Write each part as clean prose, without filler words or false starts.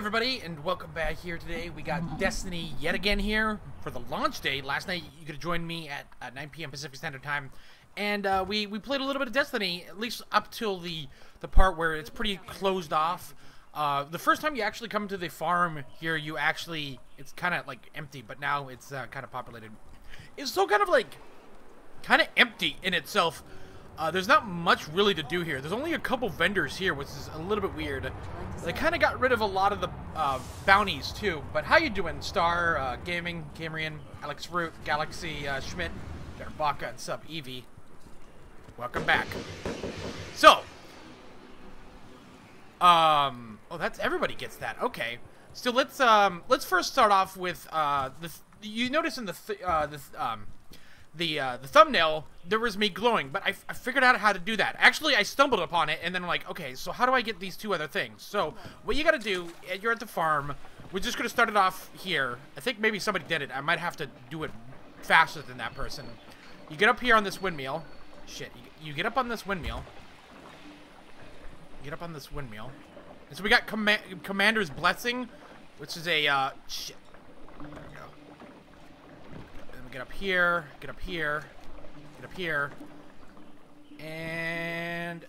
everybody, and welcome back here today. We got Destiny yet again here for the launch day. Last night you could have joined me at 9 p.m. Pacific Standard Time, and we played a little bit of Destiny, at least up till the part where it's pretty closed off. The first time you actually come to the farm here, it's kind of like empty, but now it's kind of populated. It's still kind of empty in itself. There's not much really to do here. There's only a couple vendors here, which is a little bit weird. They kind of got rid of a lot of the bounties too. But how you doing, Star, Gaming, Camrian, Alex Root, Galaxy, Schmidt, Baka, and Sub Evie? Welcome back. So, oh, that's everybody gets that. Okay. So let's first start off with you notice in the thumbnail, there was me glowing, but I figured out how to do that. Actually, I stumbled upon it, and then I'm like, okay, so how do I get these two other things? So, what you gotta do, you're at the farm, we're just gonna start it off here. I think maybe somebody did it. I might have to do it faster than that person. You get up here on this windmill. Shit, you get up on this windmill. Get up on this windmill. And so we got Commander's Blessing, which is a, shit. There we go. Get up here, get up here, get up here, and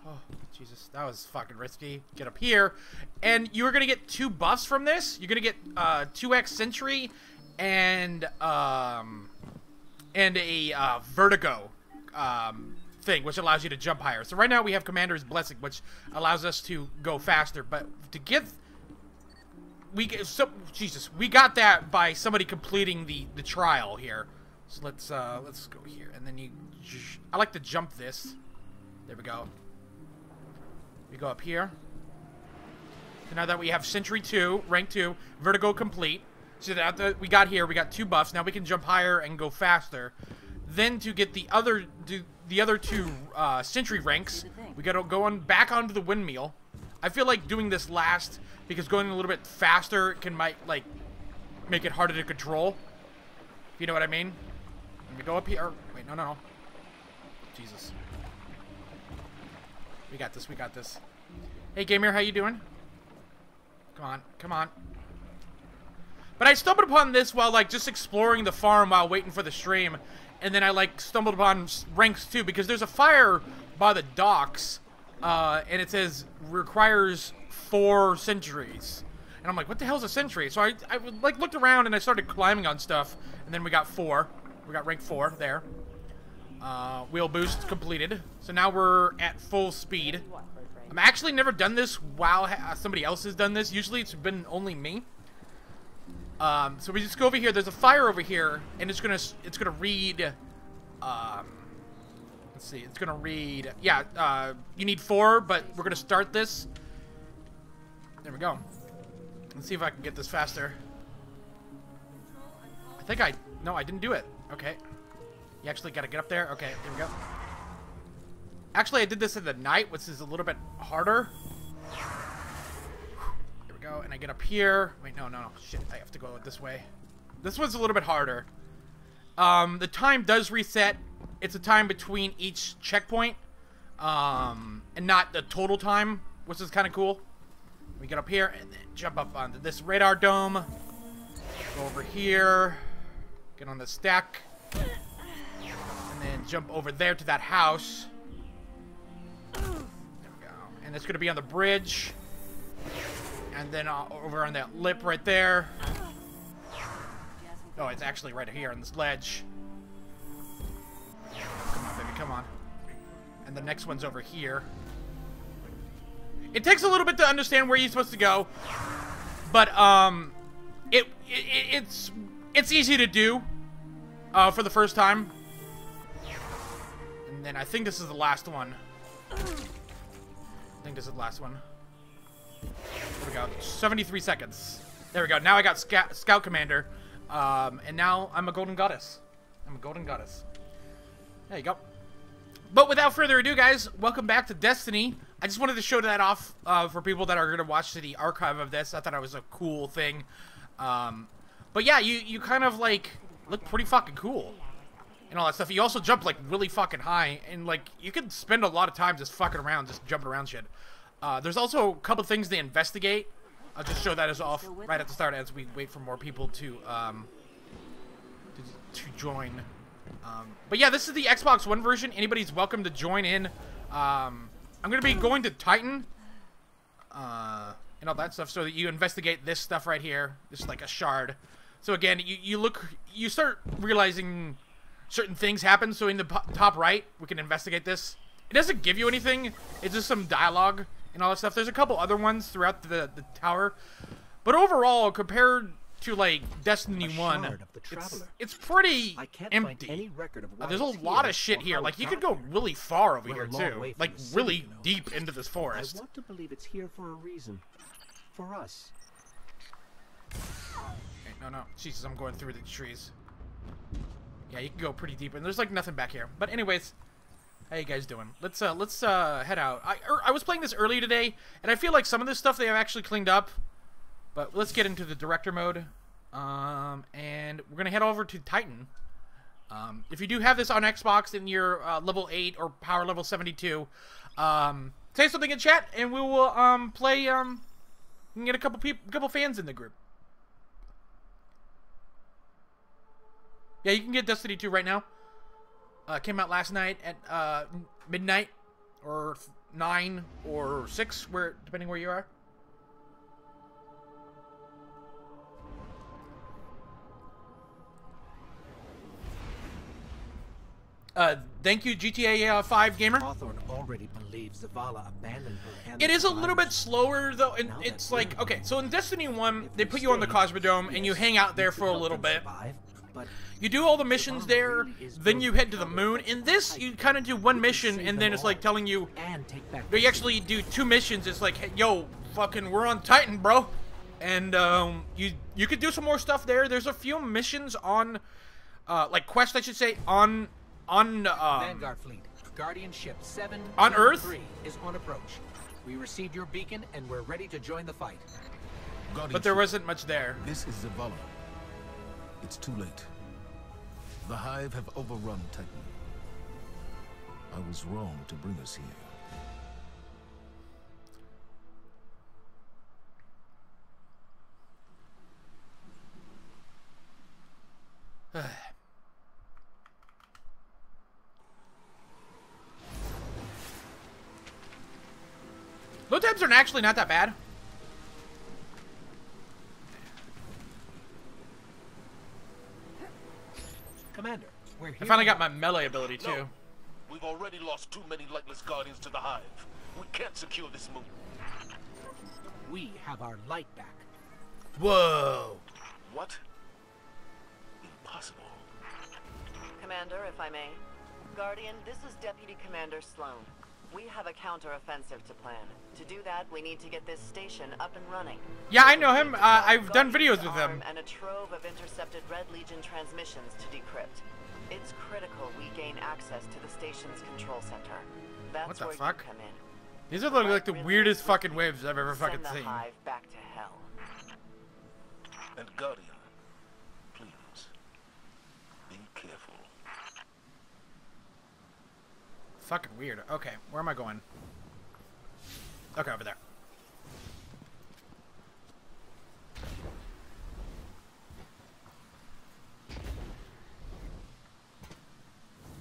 oh Jesus, that was fucking risky. Get up here, and you're gonna get 2 buffs from this. You're gonna get 2x Sentry and a Vertigo thing, which allows you to jump higher. So right now we have Commander's Blessing, which allows us to go faster, but to get we got that by somebody completing the trial here. So let's go here, and then I like to jump this. There we go. We go up here. So now that we have Sentry 2, rank 2, Vertigo complete. So that we got 2 buffs. Now we can jump higher and go faster. Then to get the other 2 Sentry ranks, we gotta go on back onto the windmill. I feel like doing this last, because going a little bit faster might make it harder to control. If you know what I mean. Let me go up here. Wait, no. Jesus. We got this, we got this. Hey, Gamer, how you doing? Come on. But I stumbled upon this while, just exploring the farm while waiting for the stream. And then I, stumbled upon ranks, too, because there's a fire by the docks. And it says, requires 4 sentries. And I'm like, what the hell's a sentry? So I looked around and I started climbing on stuff. And then we got 4. We got rank 4 there. Wheel boost completed. So now we're at full speed. I've actually never done this while somebody else has done this. Usually it's been only me. So we just go over here. There's a fire over here. And it's gonna read... let's see, it's gonna read, yeah, you need 4, but we're gonna start this. There we go. Let's see if I can get this faster. No, I didn't do it. Okay. You actually gotta get up there. Okay, there we go. Actually, I did this in the night, which is a little bit harder. There we go, and I get up here. Wait, no, shit, I have to go this way. This one's a little bit harder. The time does reset. It's a time between each checkpoint, and not the total time, which is kind of cool. We get up here and then jump up onto this radar dome. Go over here, get on the stack, and then jump over there to that house. There we go. And it's gonna be on the bridge, and then over on that lip right there. Oh, it's actually right here on this ledge. Come on, baby, come on. And the next one's over here. It takes a little bit to understand where you're supposed to go, but it's easy to do for the first time. And then I think this is the last one. I think this is the last one. There we go. 73 seconds. There we go. Now I got Scout Commander, and now I'm a Golden Goddess. I'm a Golden Goddess. There you go. But without further ado, guys, welcome back to Destiny. I just wanted to show that off for people that are going to watch the archive of this. I thought it was a cool thing. But yeah, you kind of, look pretty fucking cool. And all that stuff. You also jump, really fucking high. And, you could spend a lot of time just fucking around, just jumping around shit. There's also a couple things to investigate. I'll just show that as off right at the start as we wait for more people to join. But yeah, this is the Xbox One version. Anybody's welcome to join in. I'm gonna be going to Titan, and all that stuff, so that you investigate this stuff right here. This is like a shard. So again, you start realizing certain things happen. So in the top right, we can investigate this. It doesn't give you anything. It's just some dialogue and all that stuff. There's a couple other ones throughout the tower, but overall, compared to like Destiny 1, it's pretty empty. There's a lot of shit here. Like you could go really far over here too, like really deep into this forest. I want to believe it's here for a reason. For us. Okay, no, Jesus, I'm going through the trees. Yeah, you can go pretty deep, and there's like nothing back here. But anyways, how you guys doing? Let's head out. I was playing this earlier today, and I feel like some of this stuff they have actually cleaned up. But let's get into the director mode, and we're gonna head over to Titan. If you do have this on Xbox and you're level 8 or power level 72, say something in chat, and we will play. We can get a couple fans in the group. Yeah, you can get Destiny 2 right now. Came out last night at midnight, or 9 or 6, depending where you are. Thank you, GTA 5 gamer. Hawthorne already believes Zavala abandoned her. It is a little bit slower though, and it's like, okay, so in Destiny 1, they put you on the Cosmodrome and you hang out there for a little bit. You do all the missions there, then you head to the moon. In this, you kind of do one mission, and then it's like telling you, you actually do 2 missions. It's like, hey, yo, fucking, we're on Titan, bro. And you could do some more stuff there. There's a few missions on, like quests, I should say, on Vanguard fleet, Guardian ship 7 on Earth 3 is on approach. We received your beacon and we're ready to join the fight. But there wasn't much there. This is Zavala. It's too late. The Hive have overrun Titan. I was wrong to bring us here. Load times are actually not that bad. Commander, we're here. I finally got my melee ability too. No. We've already lost too many lightless guardians to the Hive. We can't secure this moon. We have our light back. Whoa. What? Impossible. Commander, if I may. Guardian, this is Deputy Commander Sloan. We have a counter-offensive to plan. To do that, we need to get this station up and running. Yeah, I know him. I've done videos with him. And a trove of intercepted Red Legion transmissions to decrypt. It's critical we gain access to the station's control center. That's what the where fuck? you come in. These are like the weirdest fucking waves I've ever fucking Send the seen. Hive back to hell. And Guardian, please, be careful. Fucking weird. Okay, where am I going? Okay, over there.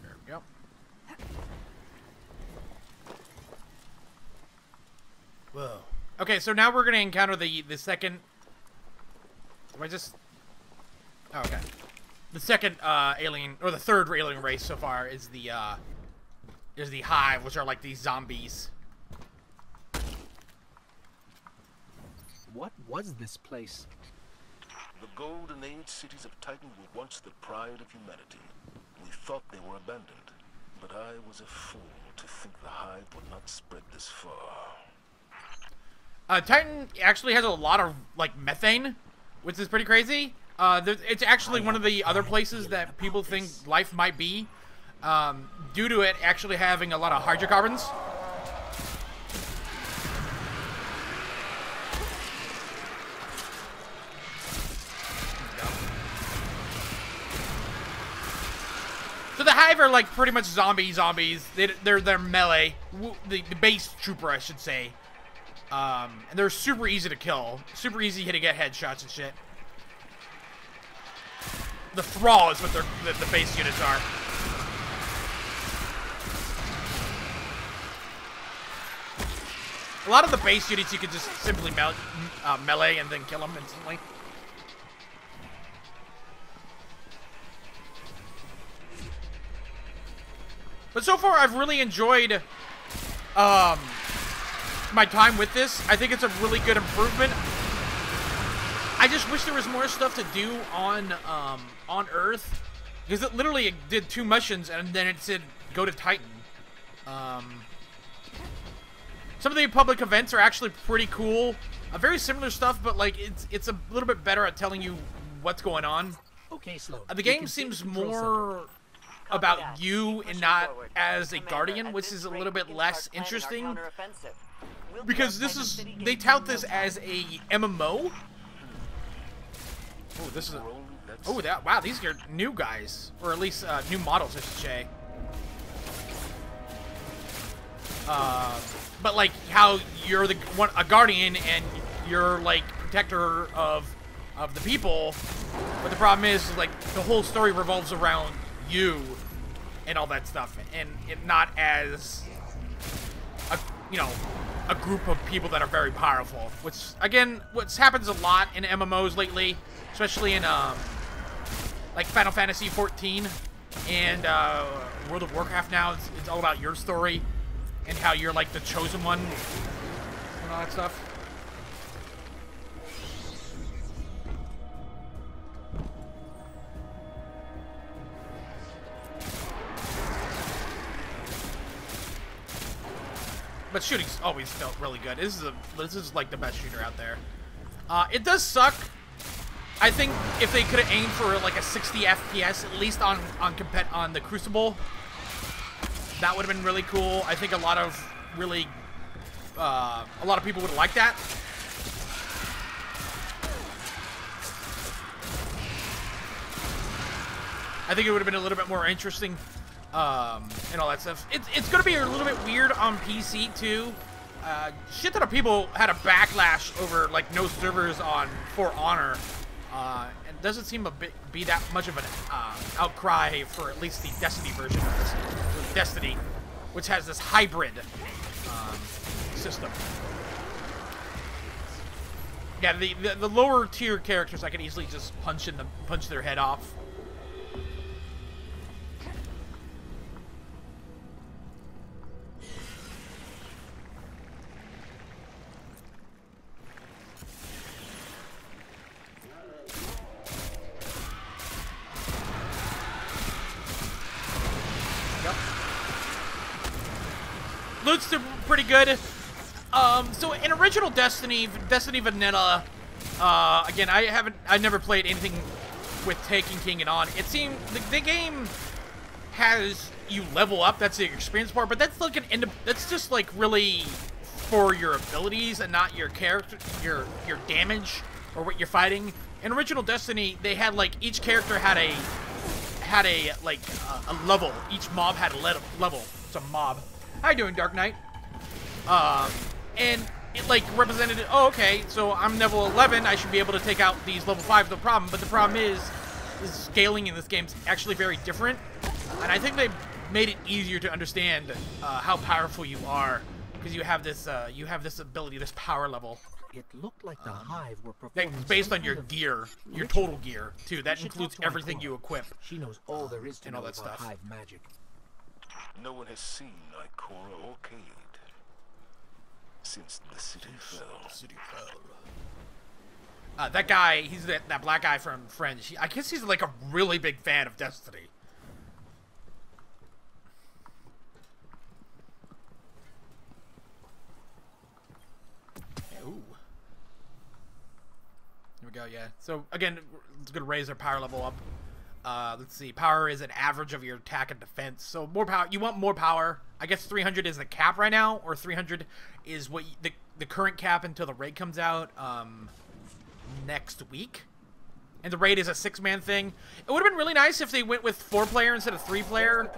There we go. Whoa. Okay, so now we're gonna encounter the second. Am I just? Oh, okay. The second alien, or the third alien race so far is the Hive, which are like these zombies. What was this place? The Golden Age cities of Titan were once the pride of humanity. We thought they were abandoned, but I was a fool to think the Hive would not spread this far. Titan actually has a lot of like methane, which is pretty crazy. It's actually one of the other places that people think life might be, due to it actually having a lot of hydrocarbons. So the Hive are like pretty much zombies. They're melee. The base trooper, I should say. And they're super easy to kill. Super easy to get headshots and shit. The Thrall is what the base units are. A lot of the base units you can just simply melee and then kill them instantly. But so far, I've really enjoyed my time with this. I think it's a really good improvement. I just wish there was more stuff to do on Earth, because it literally did 2 missions and then it said go to Titan. Some of the public events are actually pretty cool. Very similar stuff, but like it's a little bit better at telling you what's going on. Okay, Sloan. The game seems more about you and not as a Guardian, which is a little bit less interesting. Because they tout this as a MMO. Oh, this is wow, these are new guys, or at least new models, I should say. But like how you're a Guardian and you're like protector of the people, but the problem is like the whole story revolves around you and all that stuff, and it not as a group of people that are very powerful, which again, what happens a lot in MMOs lately, especially in like Final Fantasy 14 and World of Warcraft. Now it's all about your story and how you're like the chosen one and all that stuff. But shooting's always felt really good. This is like the best shooter out there. It does suck. I think if they could have aimed for like a 60 FPS at least on the Crucible, that would have been really cool. I think a lot of people would like that. I think it would have been a little bit more interesting. And all that stuff. It's gonna be a little bit weird on PC too. Shit ton of people had a backlash over like no servers on For Honor. It doesn't seem to be that much of an outcry for at least the Destiny version of this. Destiny, which has this hybrid system. Yeah, the lower tier characters I could easily just punch their head off. Loot's pretty good. So in original Destiny Vanilla, again, I never played anything with Taken King and on. It seemed the game has you level up. That's the experience part, but that's like that's just like really for your abilities and not your character, your damage or what you're fighting. In original Destiny, they had like each character had a level. Each mob had a level. It's a mob. How you doing, Dark Knight? And it like represented, oh, okay, so I'm level 11, I should be able to take out these level 5s, no problem. But the problem is scaling in this game's actually very different. And I think they made it easier to understand how powerful you are, because you have this ability, this power level. It looked like the Hive were performing that's based on your gear, your total gear, too. That includes everything you equip. She knows all there is to know all that about stuff. Hive magic. No one has seen Ikora or Cade since the city fell. That guy, he's that black guy from Friends. I guess he's like a really big fan of Destiny. Ooh. Here we go, yeah. So, again, it's going to raise our power level up. Let's see. Power is an average of your attack and defense. So more power. You want more power. I guess 300 is the cap right now, or 300 is what the current cap until the raid comes out next week. And the raid is a 6-man thing. It would have been really nice if they went with 4-player instead of 3-player.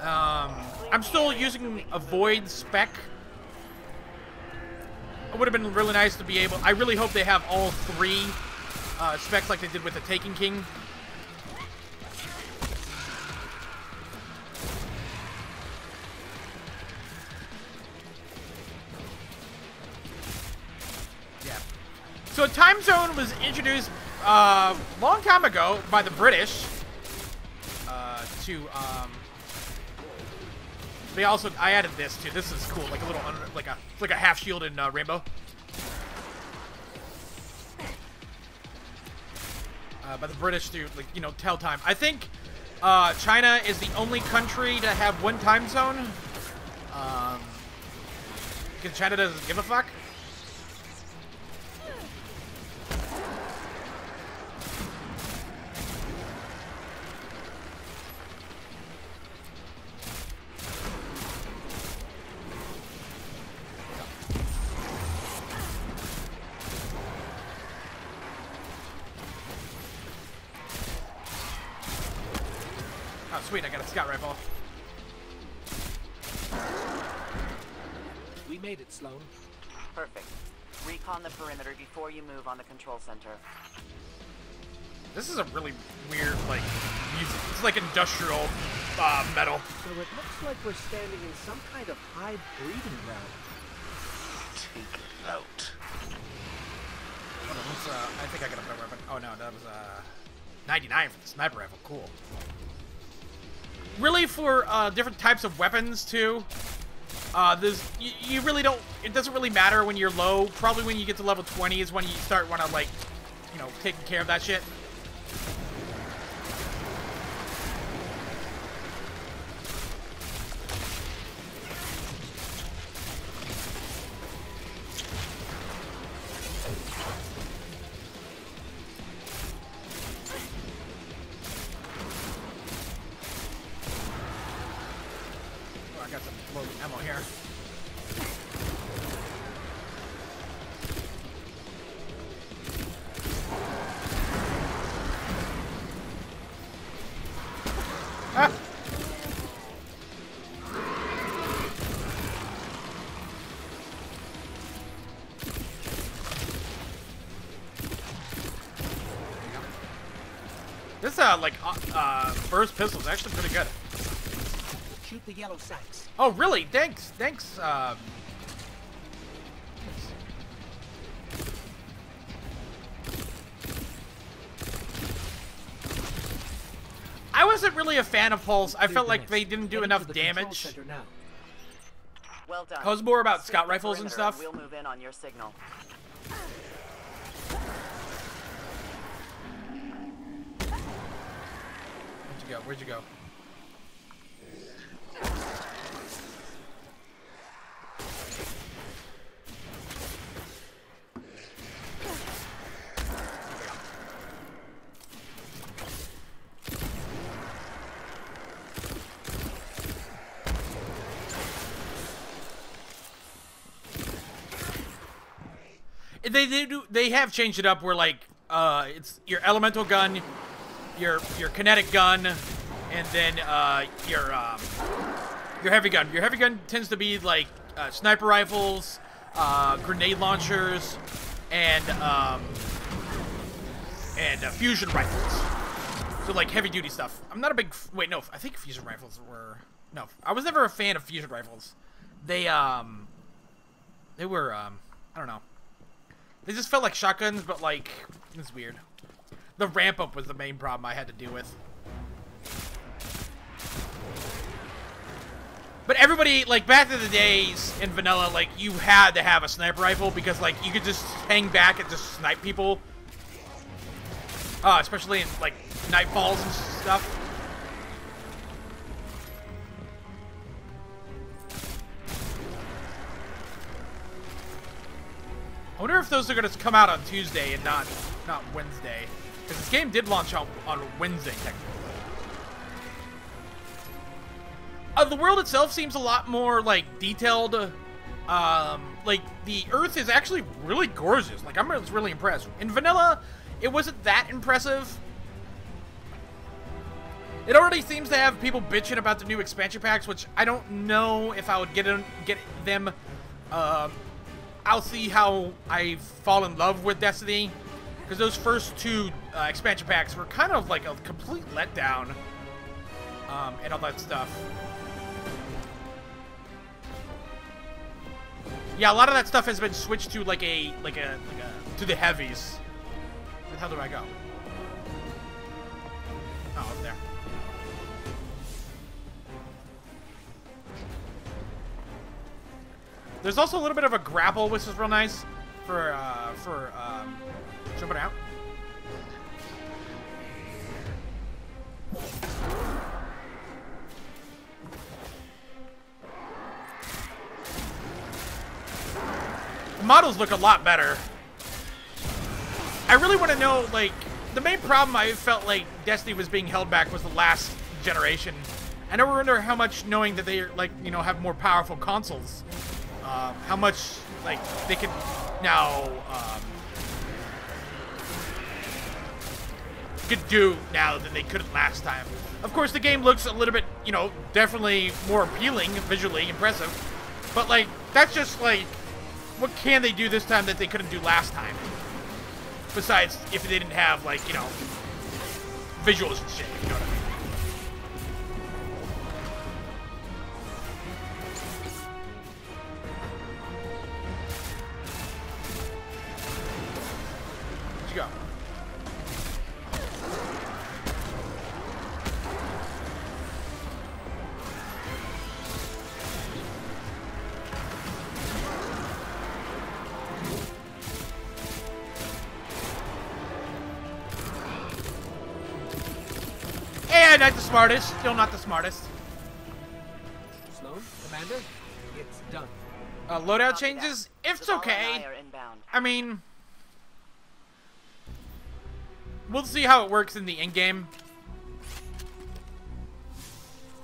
I'm still using a Void spec. it would have been really nice to be able... I really hope they have all 3 specs like they did with the Taken King. Yeah. So a time zone was introduced long time ago by the British to... They also, I added this too. This is cool, like a little, like a half shield in Rainbow. By the British to, like, you know, tell time. I think China is the only country to have 1 time zone. Because China doesn't give a fuck. Oh, sweet, I got a scout rifle. We made it, Sloan. Perfect. Recon the perimeter before you move on the control center. This is a really weird, like, music. It's like industrial metal. So it looks like we're standing in some kind of hive breeding ground. Take it out. Hold on, let's, I think I got a better weapon. Oh no, that was 99 for the sniper rifle. Cool. Really, for different types of weapons too. You really don't. It doesn't really matter when you're low. Probably when you get to level 20 is when you start want to, like, you know, taking care of that shit. I got some low ammo here. Ah! This like burst pistol is actually pretty good. Shoot the yellow sights. Oh, really? Thanks. Thanks. I wasn't really a fan of Pulse. I felt like they didn't do enough damage. Well done. I was more about Sweep scout the rifles and perimeter stuff. We'll move in on your signal. Where'd you go? Where'd you go? They have changed it up where, like, it's your elemental gun, your kinetic gun, and then your heavy gun. Your heavy gun tends to be like sniper rifles, grenade launchers, and fusion rifles. So, like, heavy duty stuff. I'm not a big wait. No, I think fusion rifles were I was never a fan of fusion rifles. They were I don't know. They just felt like shotguns, but, like, it's weird. The ramp up was the main problem I had to deal with. But everybody, like, back in the days in vanilla, like, you had to have a sniper rifle because, like, you could just hang back and just snipe people. Especially in, like, nightfalls and stuff. I wonder if those are going to come out on Tuesday and not Wednesday. Because this game did launch on Wednesday, technically. The world itself seems a lot more, like, detailed. Like, the Earth is actually really gorgeous. Like, I'm really impressed. In vanilla, it wasn't that impressive. It already seems to have people bitching about the new expansion packs, which I don't know if I would get them. I'll see how I fall in love with Destiny, because those first two expansion packs were kind of like a complete letdown, and all that stuff. Yeah, a lot of that stuff has been switched to like a to the heavies. Where the hell do I go? Oh, up there. There's also a little bit of a grapple, which is real nice for jumping out. The models look a lot better. I really want to know, like, the main problem I felt like Destiny was being held back was the last generation. I never wonder how much, knowing that they, like, you know, have more powerful consoles, how much, like, they could now, could do now than they couldn't last time. Of course, the game looks a little bit, you know, definitely more appealing, visually impressive, but, like, that's just, like, what can they do this time that they couldn't do last time? Besides, if they didn't have, like, you know, visuals and shit, you know what I mean? Where'd you go? And not the smartest. Still not the smartest. Sloan, Commander, it's done. Loadout changes? If it's okay. I mean, we'll see how it works in the in-game.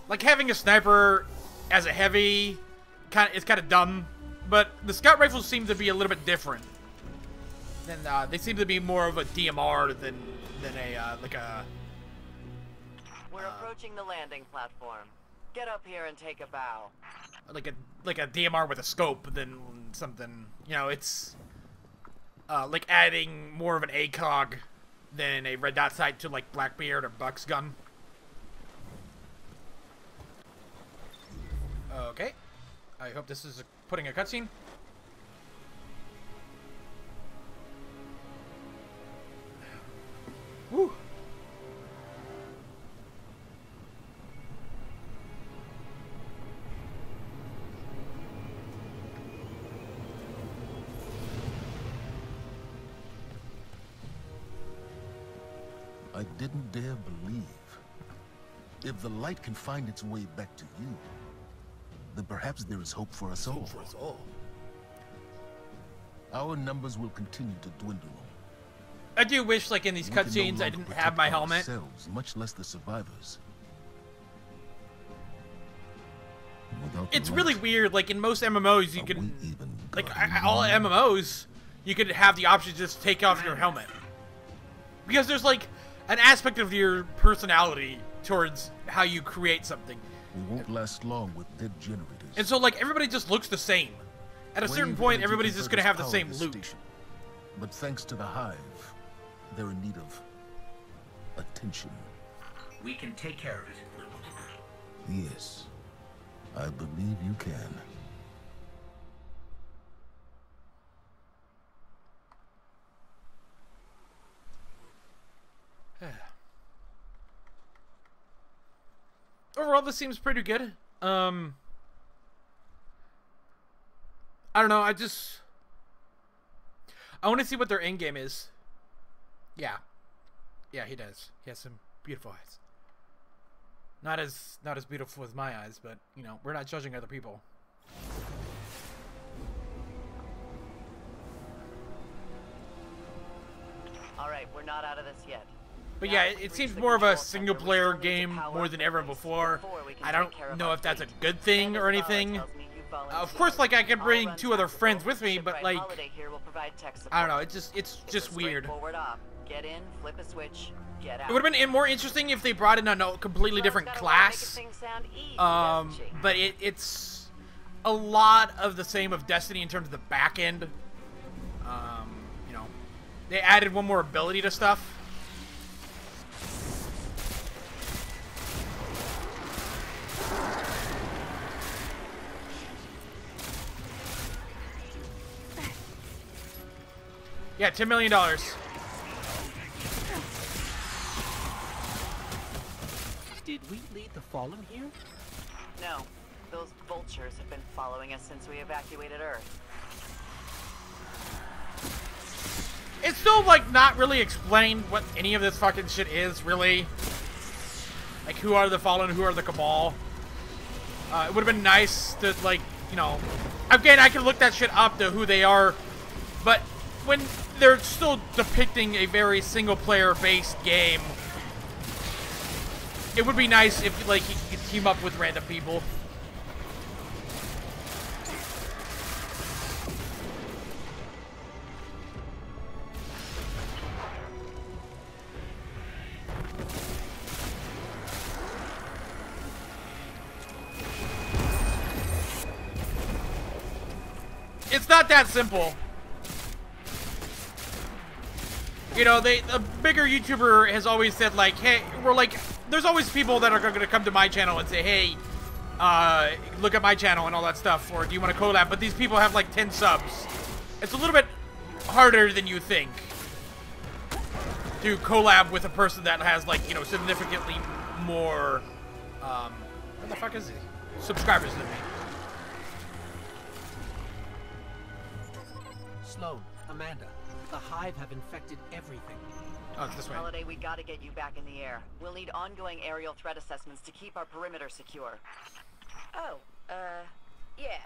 Like, having a sniper as a heavy is kind of dumb, but the scout rifles seem to be a little bit different. Than they seem to be more of a DMR than a like a. We're approaching the landing platform. Get up here and take a bow. Like a DMR with a scope than something. You know, it's like adding more of an ACOG than a red dot sight to like Blackbeard or Buck's gun. Okay. I hope this is putting a cutscene. Woo. I didn't dare believe. If the light can find its way back to you, then perhaps there is hope for us all. Our numbers will continue to dwindle. I do wish, like, in these cutscenes, I didn't have my helmet. Much less the survivors. It's really weird. Like, in most MMOs, you can, like, all MMOs, you could have the option to just take off your helmet. Because there's, like, an aspect of your personality towards how you create something. We won't last long with dead generators. And so, like, everybody just looks the same. At a certain point, everybody's just gonna have the same loot. But thanks to the Hive, they're in need of attention. We can take care of it. Yes, I believe you can. Overall, this seems pretty good. I don't know, I want to see what their end game is. Yeah. Yeah, he does. He has some beautiful eyes. Not as beautiful as my eyes, but, you know, we're not judging other people. Alright, we're not out of this yet. But yeah, it seems more of a single-player game more than ever before. I don't know if that's a good thing or anything. Of course, like, I could bring 2 other friends with me, but, like, I don't know, it's just weird. Get in, flip a switch, get out. It would have been more interesting if they brought in a completely different class. But it's a lot of the same of Destiny in terms of the back end. You know, they added one more ability to stuff. Yeah, $10 million. Did we lead the Fallen here? No. Those vultures have been following us since we evacuated Earth. It's still, like, not really explained what any of this fucking shit is, really. Like, who are the Fallen, who are the Cabal. It would have been nice to, like, you know... Again, I can look that shit up to who they are, but when they're still depicting a very single-player-based game, it would be nice if, like, you could team up with random people. It's not that simple. You know, the bigger YouTuber has always said, like, hey, there's always people that are going to come to my channel and say, hey, look at my channel and all that stuff, or do you want to collab? But these people have, like, 10 subs. It's a little bit harder than you think to collab with a person that has, like, you know, significantly more, what the fuck is he? Subscribers than me. Sloan, Amanda, the Hive have infected everything. Oh, it's this way. Holiday, we gotta get you back in the air. We'll need ongoing aerial threat assessments to keep our perimeter secure. Oh, yeah.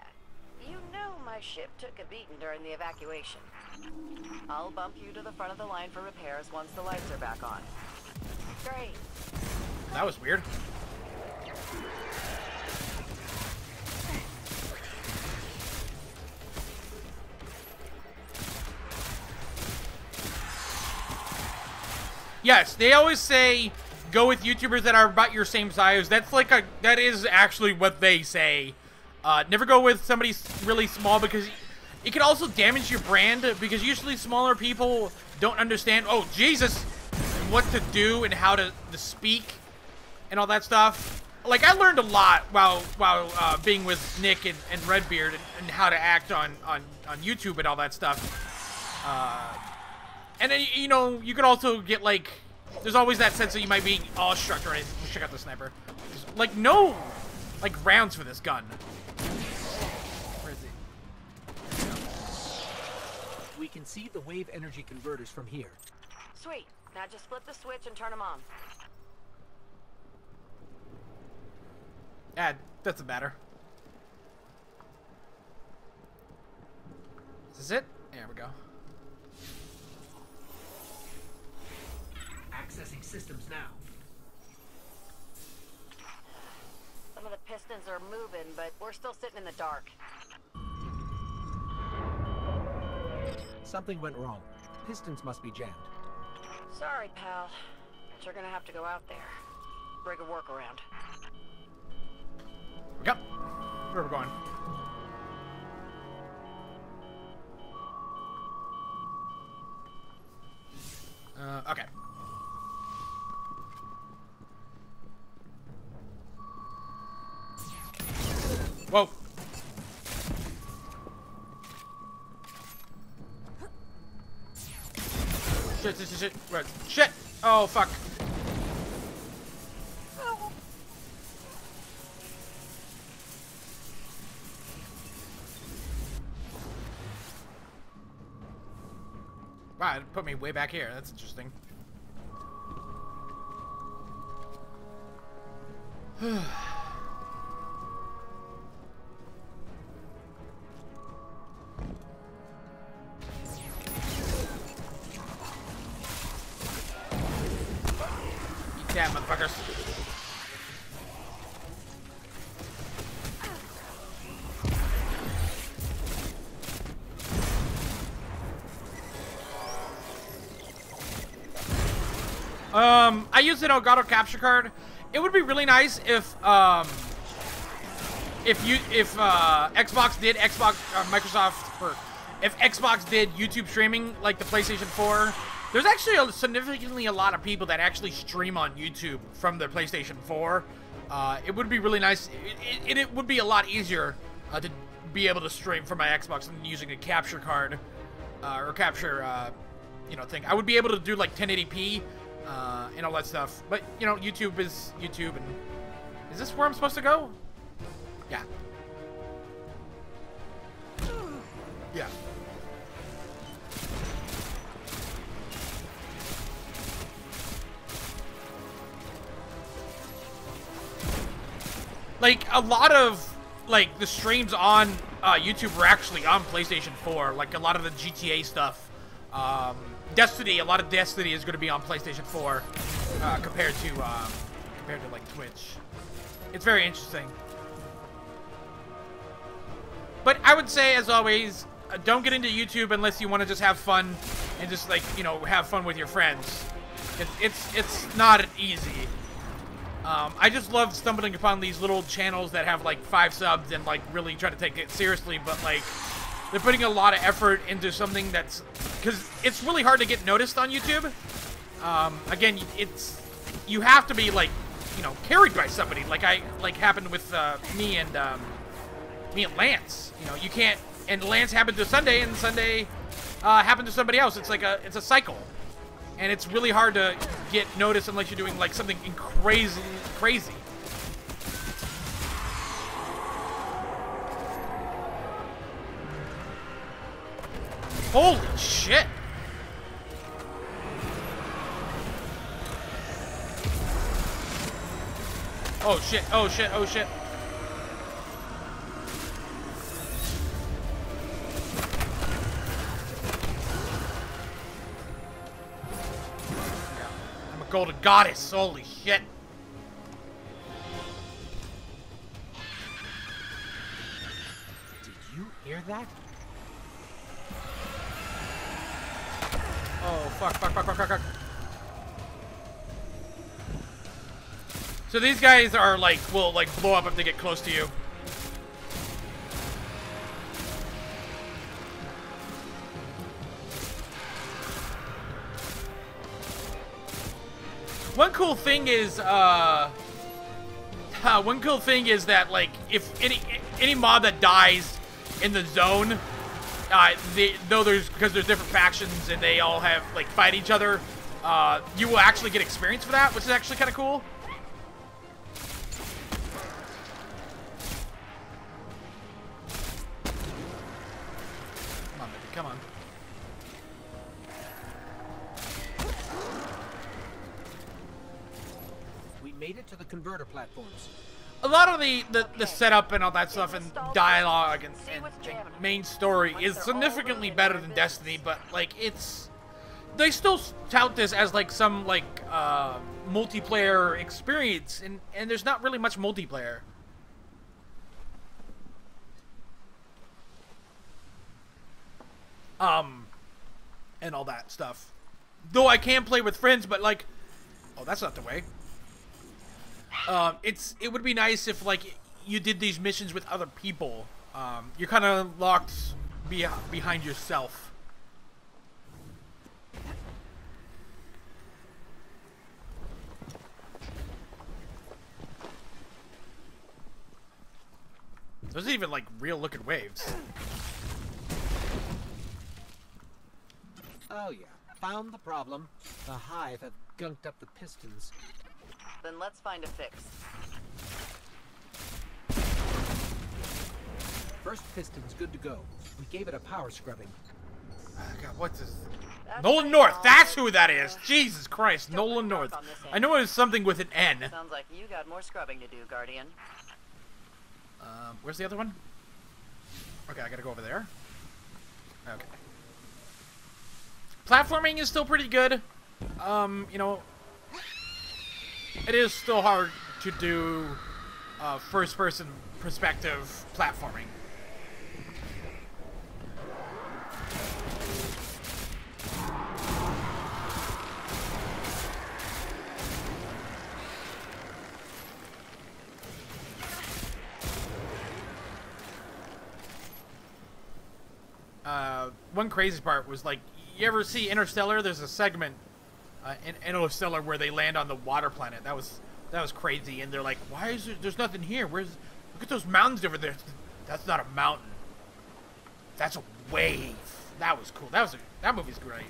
You know my ship took a beating during the evacuation. I'll bump you to the front of the line for repairs once the lights are back on. Great. That was weird. Yes, they always say go with YouTubers that are about your same size. That's like that is actually what they say. Never go with somebody really small because it can also damage your brand because usually smaller people don't understand, oh Jesus, what to do and how to speak and all that stuff. Like I learned a lot while being with Nick and Redbeard and how to act on YouTube and all that stuff. And then, you know, you could also get, like, there's always that sense that you might be awestruck or anything. Check out the sniper. There's, like, no, like, rounds for this gun. Where is he? We can see the wave energy converters from here. Sweet. Now just flip the switch and turn them on. Yeah, doesn't matter. Is this it? There we go. Accessing systems now. Some of the pistons are moving, but we're still sitting in the dark. Something went wrong. Pistons must be jammed. Sorry, pal. But you're gonna have to go out there. Bring a workaround. Yep. Where are we going? Okay. Whoa. Shit. Right. Shit. Oh, fuck. Wow, it put me way back here. That's interesting. Yeah, motherfuckers. I used an Elgato capture card. It would be really nice if if Xbox did Microsoft, or if Xbox did YouTube streaming like the PlayStation 4, there's actually significantly a lot of people that actually stream on YouTube from their PlayStation 4. It would be really nice. It would be a lot easier to be able to stream from my Xbox than using a capture card or capture, thing. I would be able to do like 1080p and all that stuff. But YouTube is YouTube. And is this where I'm supposed to go? Yeah. Yeah. Like, a lot of, like, the streams on YouTube were actually on PlayStation 4. Like, a lot of the GTA stuff. Destiny, a lot of Destiny is going to be on PlayStation 4 compared to, like, Twitch. It's very interesting. But I would say, as always, don't get into YouTube unless you want to just have fun and just, like, have fun with your friends. It's not easy. I just love stumbling upon these little channels that have like 5 subs and like really try to take it seriously, but like they're putting a lot of effort into something that's, because it's really hard to get noticed on YouTube. Again, you have to be like, carried by somebody, like happened with me and Lance. You can't, and Lance happened to Sunday, and Sunday happened to somebody else. It's like it's a cycle. And it's really hard to get noticed unless you're doing like something crazy. Holy shit! Oh shit! Oh shit! Oh shit! Golden goddess, holy shit. Did you hear that? Oh, fuck. So these guys are like, will like blow up if they get close to you. One cool thing is that like if any mob that dies in the zone, though because there's different factions and they all have like fight each other, you will actually get experience for that, which is actually kind of cool. Come on, baby, come on. Made it to the converter platforms. A lot of the setup and all that stuff and dialogue and main story is significantly better than Destiny, but like they still tout this as like some like multiplayer experience, and there's not really much multiplayer. And all that stuff. Though I can play with friends, but like, oh, that's not the way. It would be nice if like you did these missions with other people. You're kind of locked behind yourself. Those are even like real looking waves. Oh yeah, found the problem. The Hive have gunked up the pistons. Then let's find a fix. First piston's good to go. We gave it a power scrubbing. God, what's this? Nolan North, that's who that is! Jesus Christ, Nolan North. I know it was something with an N. Sounds like you got more scrubbing to do, Guardian. Where's the other one? Okay, I gotta go over there. Okay. Platforming is still pretty good. It is still hard to do first-person perspective platforming. one crazy part was like, you ever see Interstellar? There's a segment in Interstellar where they land on the water planet. That was crazy. And they're like, why is there's nothing here? Look at those mountains over there. That's not a mountain. That's a wave. That was cool. That movie's great.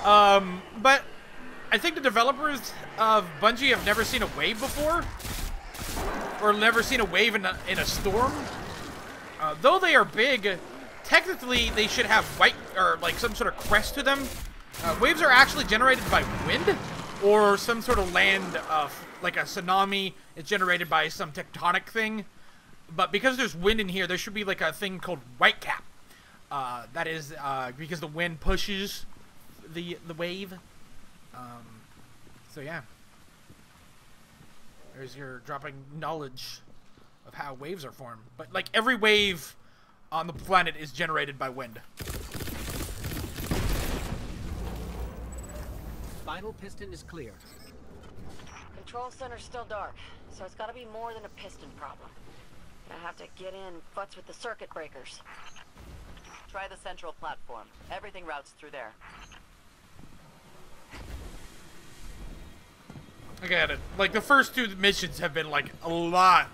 But I think the developers of Bungie have never seen a wave before, or never seen a wave in a storm. Though they are big, technically they should have white or like some sort of crest to them. Waves are actually generated by wind or some sort of land, like a tsunami is generated by some tectonic thing. But because there's wind in here, there should be like a thing called white cap. That is because the wind pushes the wave. So yeah, there's your dropping knowledge of how waves are formed. But like every wave on the planet is generated by wind. Final piston is clear. Control center's still dark, so it's gotta be more than a piston problem. Gonna have to get in, futz with the circuit breakers. Try the central platform. Everything routes through there. I got it. Like the first two missions have been like a lot.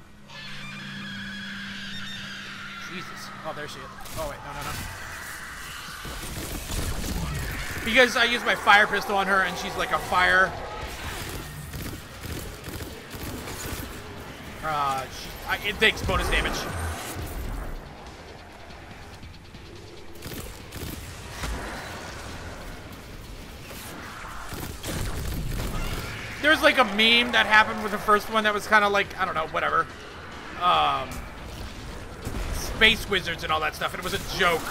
Jesus. Oh, there she is. Oh wait, no. Because I used my fire pistol on her and she's like a fire. It takes bonus damage. There's like a meme that happened with the first one that was kind of like, I don't know, whatever. Space wizards and all that stuff, and it was a joke.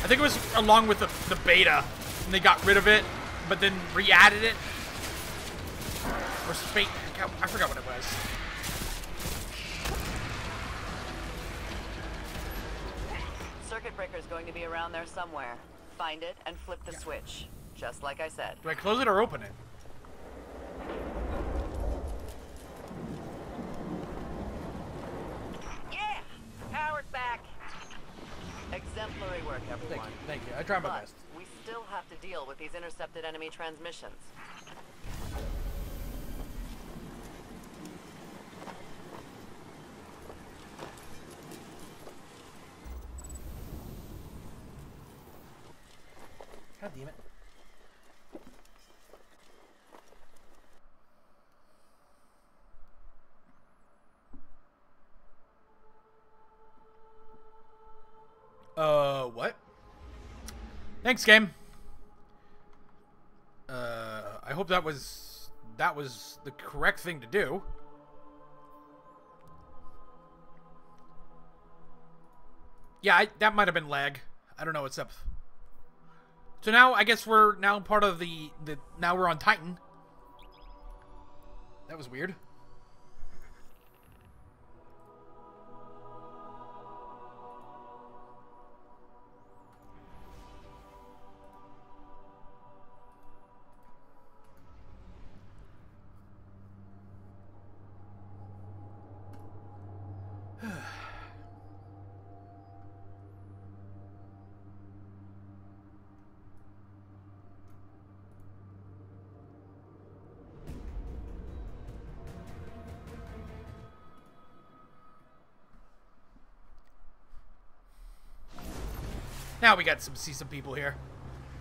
I think it was along with the beta, and they got rid of it, but then re-added it. Or space, I forgot what it was. Circuit breaker is going to be around there somewhere. Find it and flip the switch. Just like I said. Do I close it or open it? Yeah! Power's back. Exemplary work, everyone. Thank you. I tried my But best. we still have to deal with these intercepted enemy transmissions. God damn it. What? Thanks, game. I hope that was the correct thing to do. Yeah, that might have been lag. I don't know what's up. So now I guess we're now part of the now we're on Titan. That was weird. Now we got see some people here.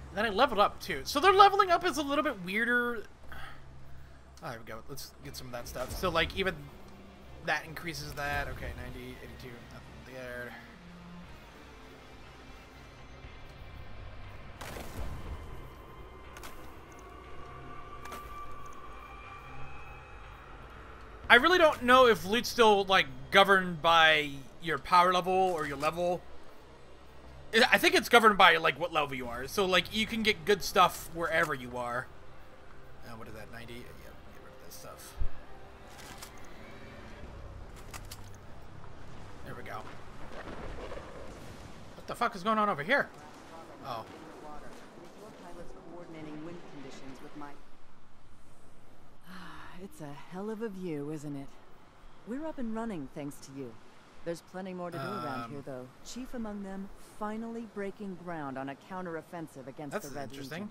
And then I leveled up too. So their leveling up is a little bit weirder. Oh, there we go. Let's get some of that stuff. So like even that increases that. Okay, 90, 82, nothing there. I really don't know if loot's still like governed by your power level or your level. I think it's governed by like what level you are. So like you can get good stuff wherever you are. What is that? 90? Yeah, get rid of this stuff. There we go. What the fuck is going on over here? Oh. It's a hell of a view, isn't it? We're up and running thanks to you. There's plenty more to do around here, though. Chief among them, finally breaking ground on a counteroffensive against the Red Legion.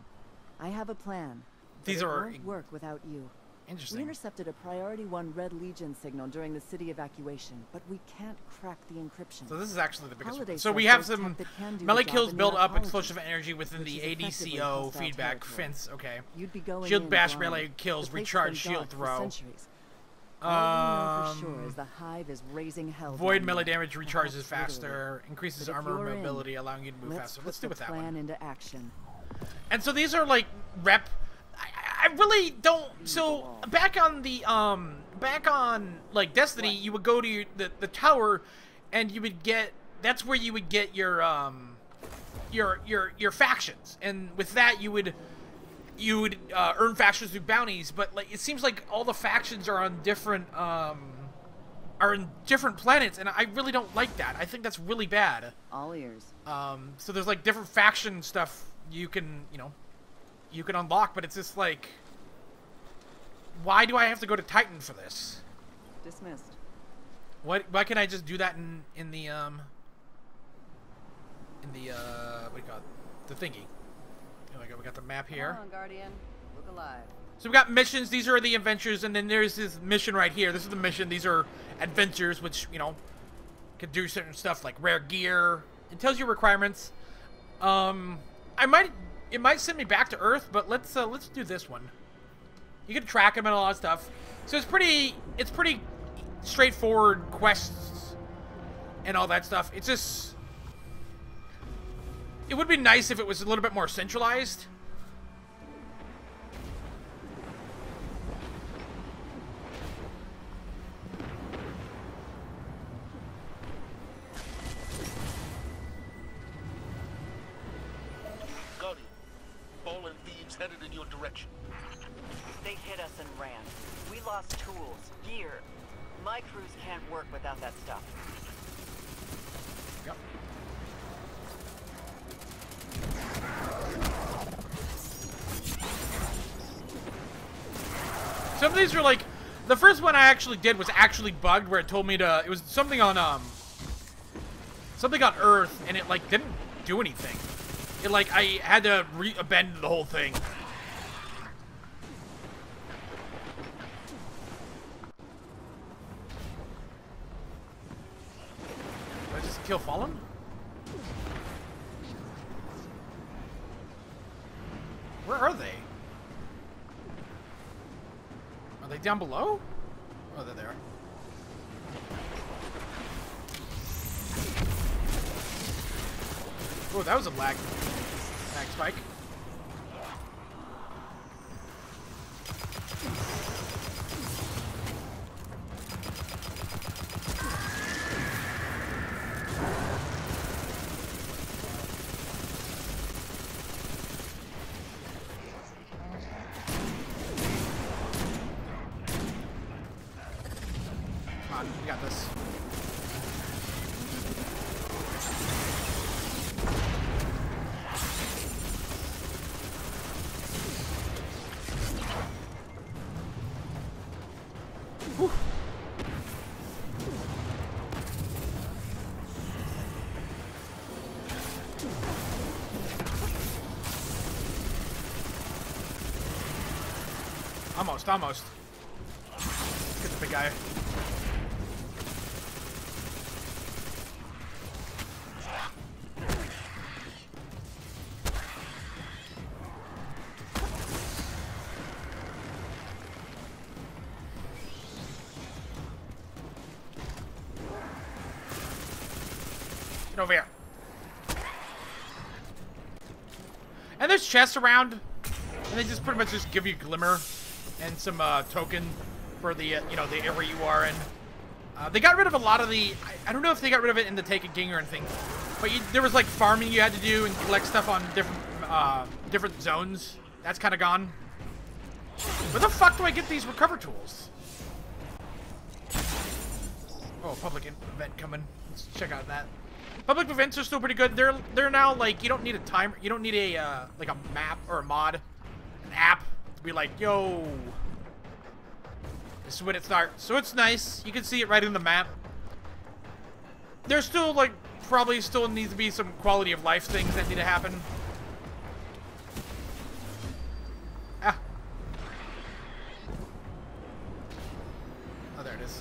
I have a plan. These but it are won't work without you. We interesting. intercepted a Priority 1 Red Legion signal during the city evacuation, but we can't crack the encryption. So this is actually the biggest Holiday one. So we stuff have shows some tech that can do melee the kills job in build the up apology, explosive energy within which the is effectively ADCO hostile feedback territory. fence. Okay. You'd be going Shield in bash blind. melee kills, The place has recharge been shield dark for throw. centuries. All we know for sure is the Hive is raising hell. Void down melee there. damage recharges Perhaps faster, increases But if armor you're in, mobility, allowing you to move Let's faster. put Let's do the with that plan one. into action. And so these are like rep. I really don't. So back on the like Destiny, you would go to the tower, and you would get. That's where you would get your factions, and with that you would earn factions through bounties. But like it seems like all the factions are on different are in different planets, and I really don't like that. I think that's really bad. All ears. So there's like different faction stuff you can unlock, but it's just like, why do I have to go to Titan for this? Dismissed. Why can't I just do that in the what do you call it? The thingy. Here we got the map here. Come on, Guardian. Look alive. So we got missions. These are the adventures, and then there's this mission right here. This is the mission. These are adventures, which can do certain stuff like rare gear. It tells you requirements. It might send me back to Earth, but let's do this one. You can track them and a lot of stuff. So it's pretty straightforward quests and all that stuff. It's just, it would be nice if it was a little bit more centralized. Guardian, fallen thieves headed in your direction. They hit us and ran. We lost tools, gear. My crews can't work without that stuff. Yep. Some of these are like, the first one I actually did was actually bugged, where it told me to, it was something on Earth, and it like didn't do anything. It like, I had to abandon the whole thing. Did I just kill Fallen? Where are they? Are they down below? Oh, they're there. Oh, that was a lag spike. Come on, we got this. Whew. Almost. Get the big guy. Get over here. And there's chests around, and they just pretty much just give you glimmer and some token for the the area you are in. They got rid of a lot of the. I don't know if they got rid of it in the Taken King or anything, but there was like farming you had to do and collect stuff on different zones. That's kind of gone. Where the fuck do I get these recover tools? Oh, public event coming. Let's check out that. Public events are still pretty good. They're now like, you don't need a timer. You don't need a like a map or a mod, an app to be like, yo, This is when it starts. So it's nice. You can see it right in the map. There's still, like, probably still needs to be some quality of life things that need to happen. Ah. Oh, there it is.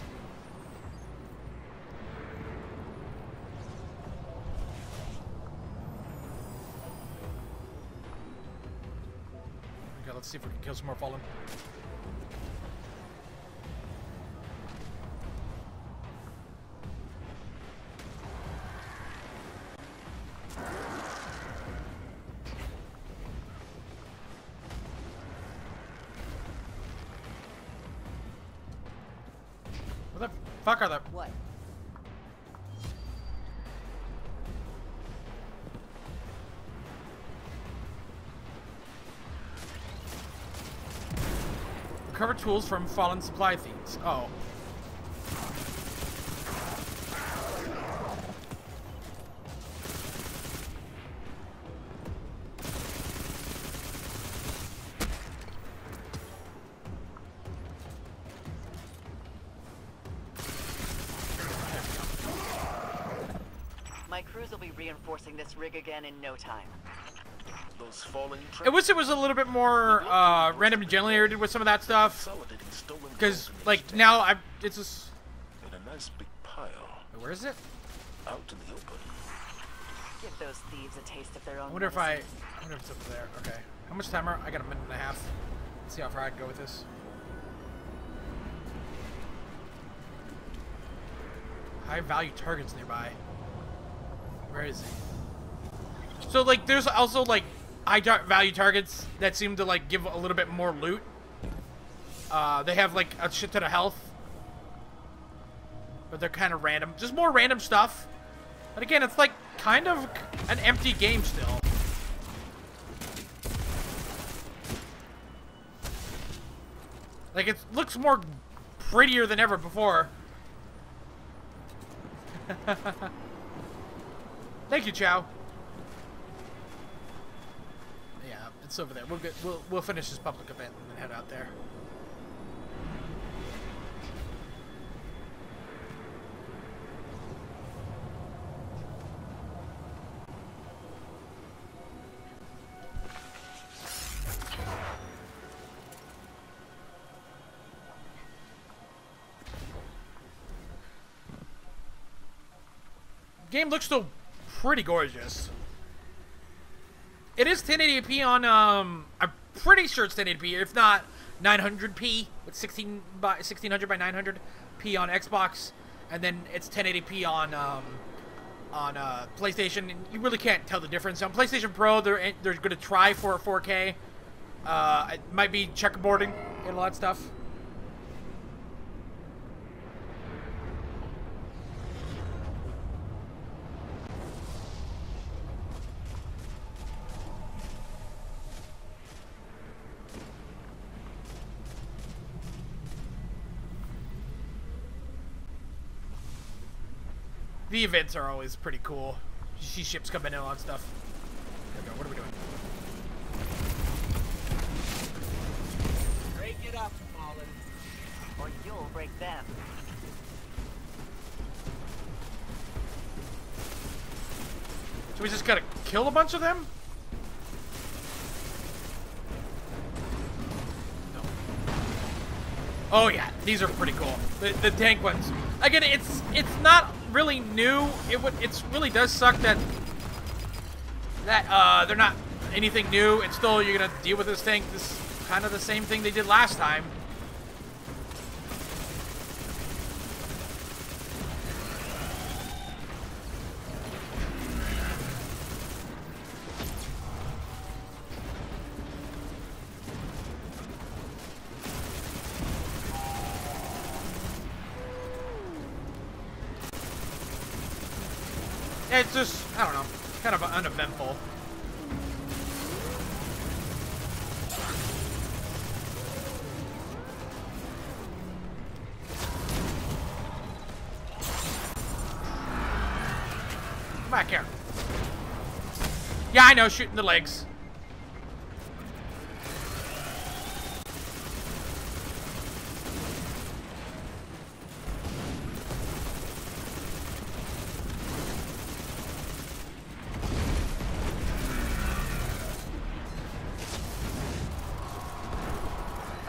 Okay, let's see if we can kill some more Fallen. What the fuck are the... What? Recover tools from fallen supply thieves. Oh. My crews will be reinforcing this rig again in no time. Those falling I wish it was a little bit more random and generated with some of that stuff. Because, like, now it's just... in a nice big pile. Where is it? Out in the open. Give those thieves a taste of their own I wonder if medicine. I wonder if it's over there. Okay. How much time I got a minute and a half. Let's see how far I can go with this. High value targets nearby. Where is he? So, like, there's also, like, high value targets that seem to, like, give a little bit more loot. They have, like, a shit ton of health. But they're kind of random. Just more random stuff. But again, it's, like, kind of an empty game still. Like, it looks more prettier than ever before. Thank you, Chow. Yeah, it's over there. We'll finish this public event and then head out there. Game looks still pretty gorgeous. It is 1080p on I'm pretty sure it's 1080p, if not 900p with 1600 by 900p on Xbox, and then it's 1080p on PlayStation. And you really can't tell the difference. On PlayStation Pro, they're going to try for 4K. It might be checkerboarding and all that stuff. The events are always pretty cool. You see ships coming in on stuff. There we go. What are we doing? Break it up, Fallen. Or you'll break them. So we just gotta kill a bunch of them? No. Oh yeah, these are pretty cool. The tank ones. Again, it's not really new. It really does suck that they're not anything new. It's still, you're gonna deal with this tank. This is kind of the same thing they did last time. It's just, I don't know, kind of uneventful. Come back here. Yeah, I know, shooting the legs.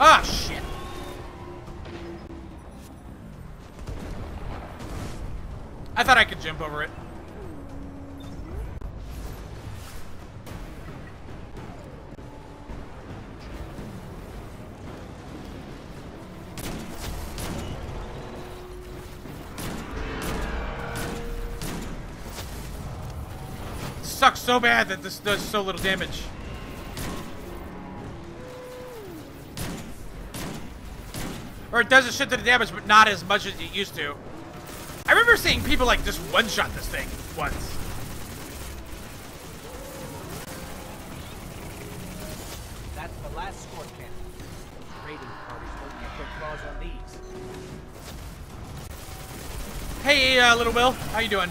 Ah, shit. I thought I could jump over it. Sucks so bad that this does so little damage. Or it does a shit ton of damage, but not as much as it used to. I remember seeing people like just one-shot this thing once. That's the last score cannon. Raiding parties won't get their claws on these. Hey, little Will, how you doing?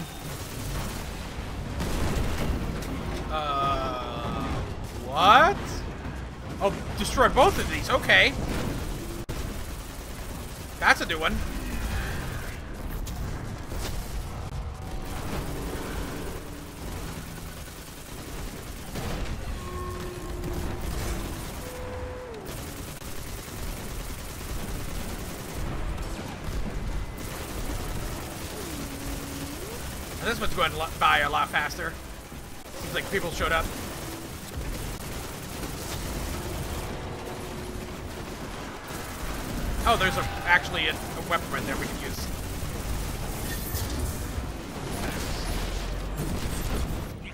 What? Oh, destroy both of these. Okay. That's a new one. This one's going by a lot faster. Seems like people showed up. Oh, there's actually a weapon right there we can use. Yes. We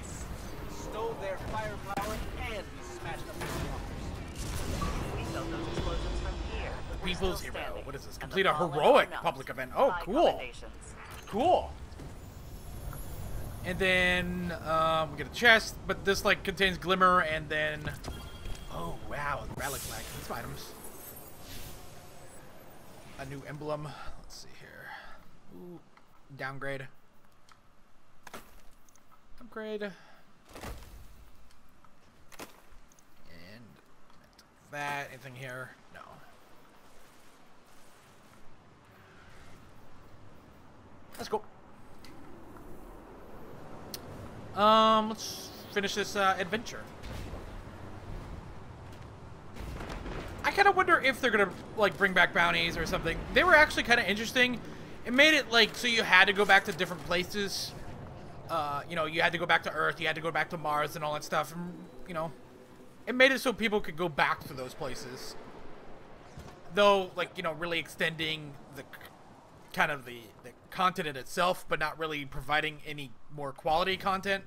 stole their firepower and we smashed up their walkers. We felt those explosions from here. But we're People's still Hero. standing. What is this? And Complete the a fallen heroic are not. public event. Oh, My cool. commendations. Cool. And then we get a chest, but this like contains glimmer, and then oh wow, the relic flag. That's some items. A new emblem. Let's see here. Ooh, downgrade. Upgrade. And that. Anything here? No. That's cool. Let's finish this adventure. I kind of wonder if they're gonna like bring back bounties or something. They were actually kind of interesting. It made it like so you had to go back to different places. You know, you had to go back to Earth, you had to go back to Mars and all that stuff. And, you know, it made it so people could go back to those places. Though, like, you know, really extending the kind of the content itself, but not really providing any more quality content.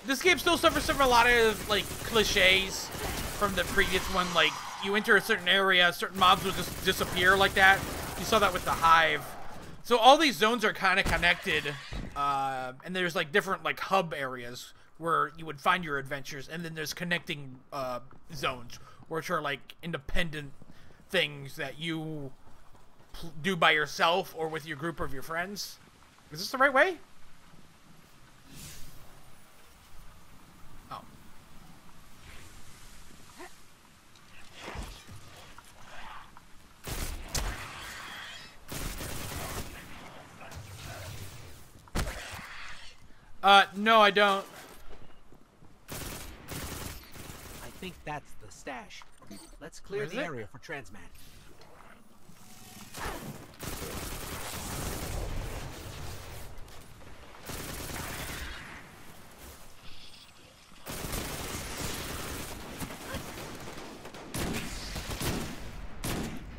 This game still suffers from a lot of, like, cliches from the previous one. Like, you enter a certain area, certain mobs will just disappear like that. You saw that with the Hive. So all these zones are kind of connected, and there's, like, different, like, hub areas where you would find your adventures, and then there's connecting zones, which are, like, independent things that you do by yourself or with your group of your friends. Is this the right way? No, I don't. I think that's the stash. Let's clear the area for transmat.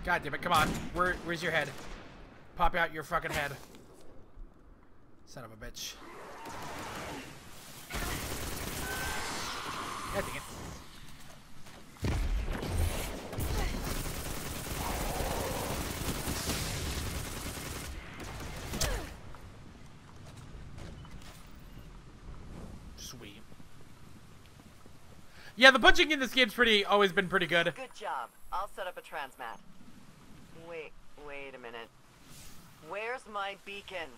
God damn it, come on. Where's your head? Pop out your fucking head. Son of a bitch. God dang it. Sweet. Yeah, the punching in this game's always been pretty good. Good job. I'll set up a transmat. Wait a minute. Where's my beacon?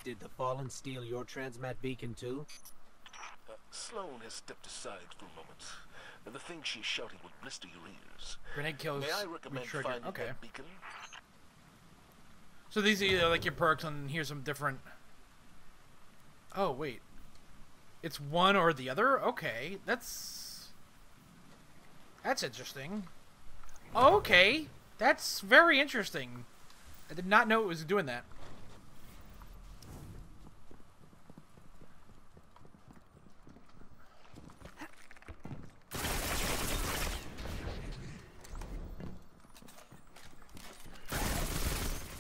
Did the Fallen steal your transmat beacon too? Sloan has stepped aside for a moment. The thing she's shouting would blister your ears. Grenade kills. May I recommend finding okay. that beacon? So these are like your perks, and here's some different... Oh, wait. It's one or the other? Okay, that's interesting. Okay, that's very interesting. I did not know it was doing that.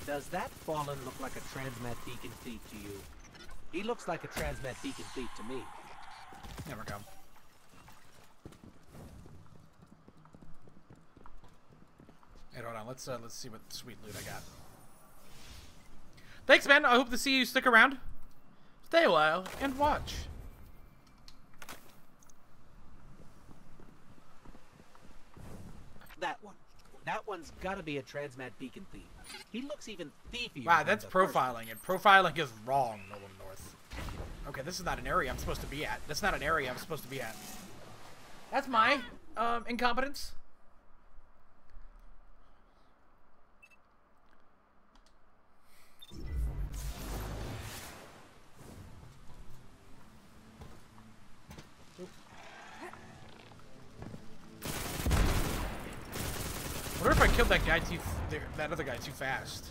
Does that fallen look like a transmat beacon thief to you? He looks like a transmat beacon thief to me. There we go. Hey, hold on. Let's see what sweet loot I got. Thanks, man. I hope to see you stick around. Stay a while and watch. That one. That one's gotta be a transmat beacon thief. He looks even thiefier. Wow, that's profiling. And profiling is wrong, Nolan North. Okay, this is not an area I'm supposed to be at. That's not an area I'm supposed to be at. That's my incompetence. I wonder if I killed that guy that other guy too fast.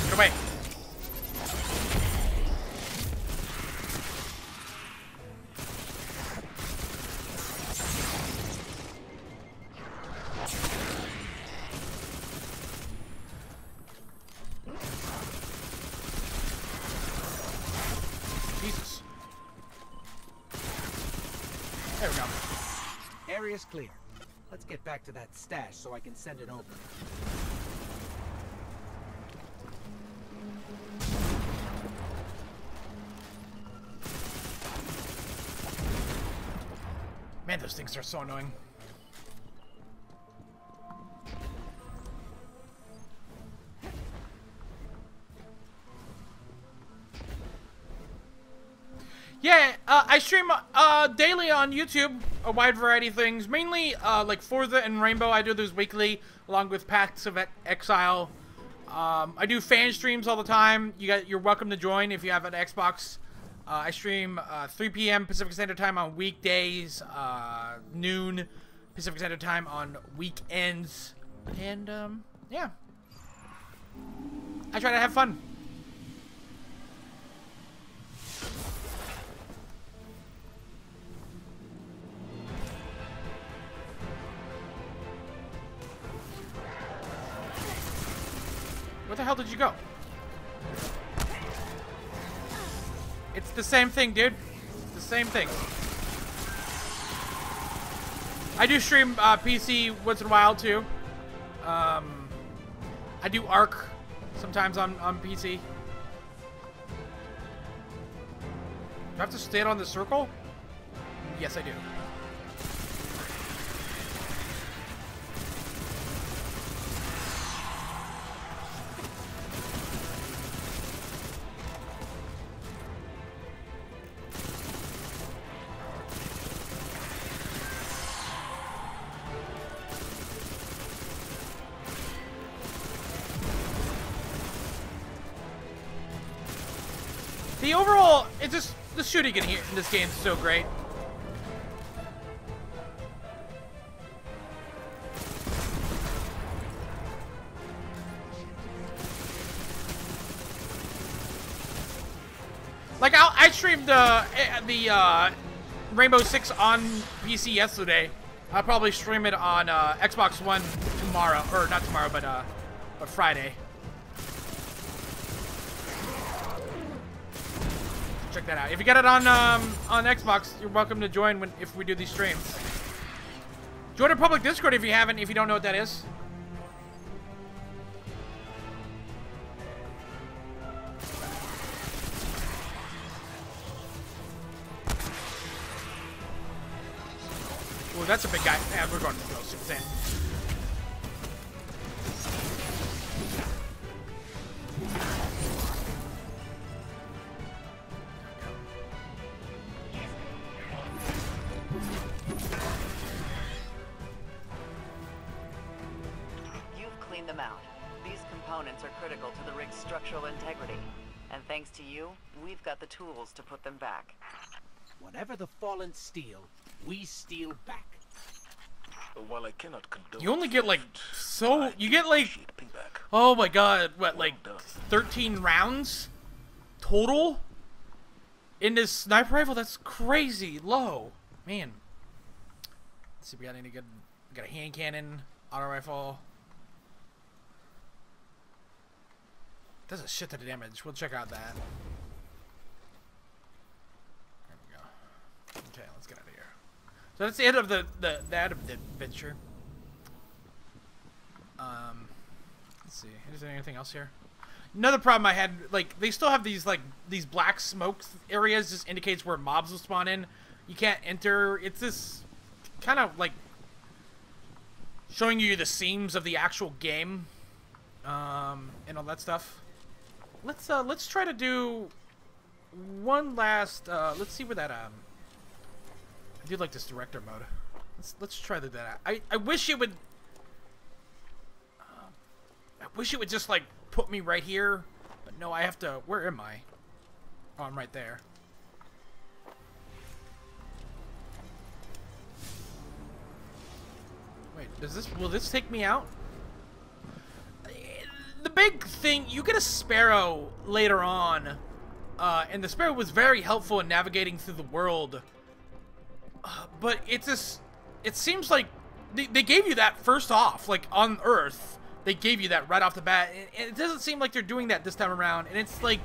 Get away. Jesus. There we go. Area's clear. Let's get back to that stash so I can send it over. Man, those things are so annoying. Yeah, I stream daily on YouTube, a wide variety of things. Mainly like Forza and Rainbow. I do those weekly, along with Paths of Exile. I do fan streams all the time. You're welcome to join if you have an Xbox. I stream 3 p.m. Pacific Standard Time on weekdays, noon Pacific Standard Time on weekends, and yeah, I try to have fun. Where the hell did you go? It's the same thing, dude. It's the same thing. I do stream PC once in a while, too. I do Arc sometimes on PC. Do I have to stand on the circle? Yes, I do. The overall, it's just the shooting in this game is so great. Like I streamed the Rainbow Six on PC yesterday. I'll probably stream it on Xbox One tomorrow, or not tomorrow, but Friday. Check that out. If you got it on Xbox, you're welcome to join if we do these streams. Join our public Discord if you haven't, if you don't know what that is. Ooh, that's a big guy. Yeah, we're going to go Super Saiyan. You've cleaned them out. These components are critical to the rig's structural integrity. And thanks to you, we've got the tools to put them back. Whatever the fallen steal, we steal back. While I cannot condone You only get like I you get like appreciate payback. oh my god, what, like Well done. 13 rounds total in this sniper rifle? That's crazy low, man. Let's see if we got any good. We got a hand cannon, auto rifle. Does a shit ton of damage. We'll check out that. There we go. Okay, let's get out of here. So that's the end of the adventure. Let's see. Is there anything else here? Another problem I had, like, they still have these black smoke areas. Just indicates where mobs will spawn in. You can't enter. It's this kind of like showing you the seams of the actual game, and all that stuff. Let's try to do one last. Let's see where that I do like this director mode. Let's try that. I wish it would. I wish it would just like put me right here, but no, I have to. Where am I? Oh, I'm right there. Wait, will this take me out? The big thing, you get a Sparrow later on, and the Sparrow was very helpful in navigating through the world. But it seems like they gave you that first off, like on Earth. They gave you that right off the bat, and it doesn't seem like they're doing that this time around. And it's like,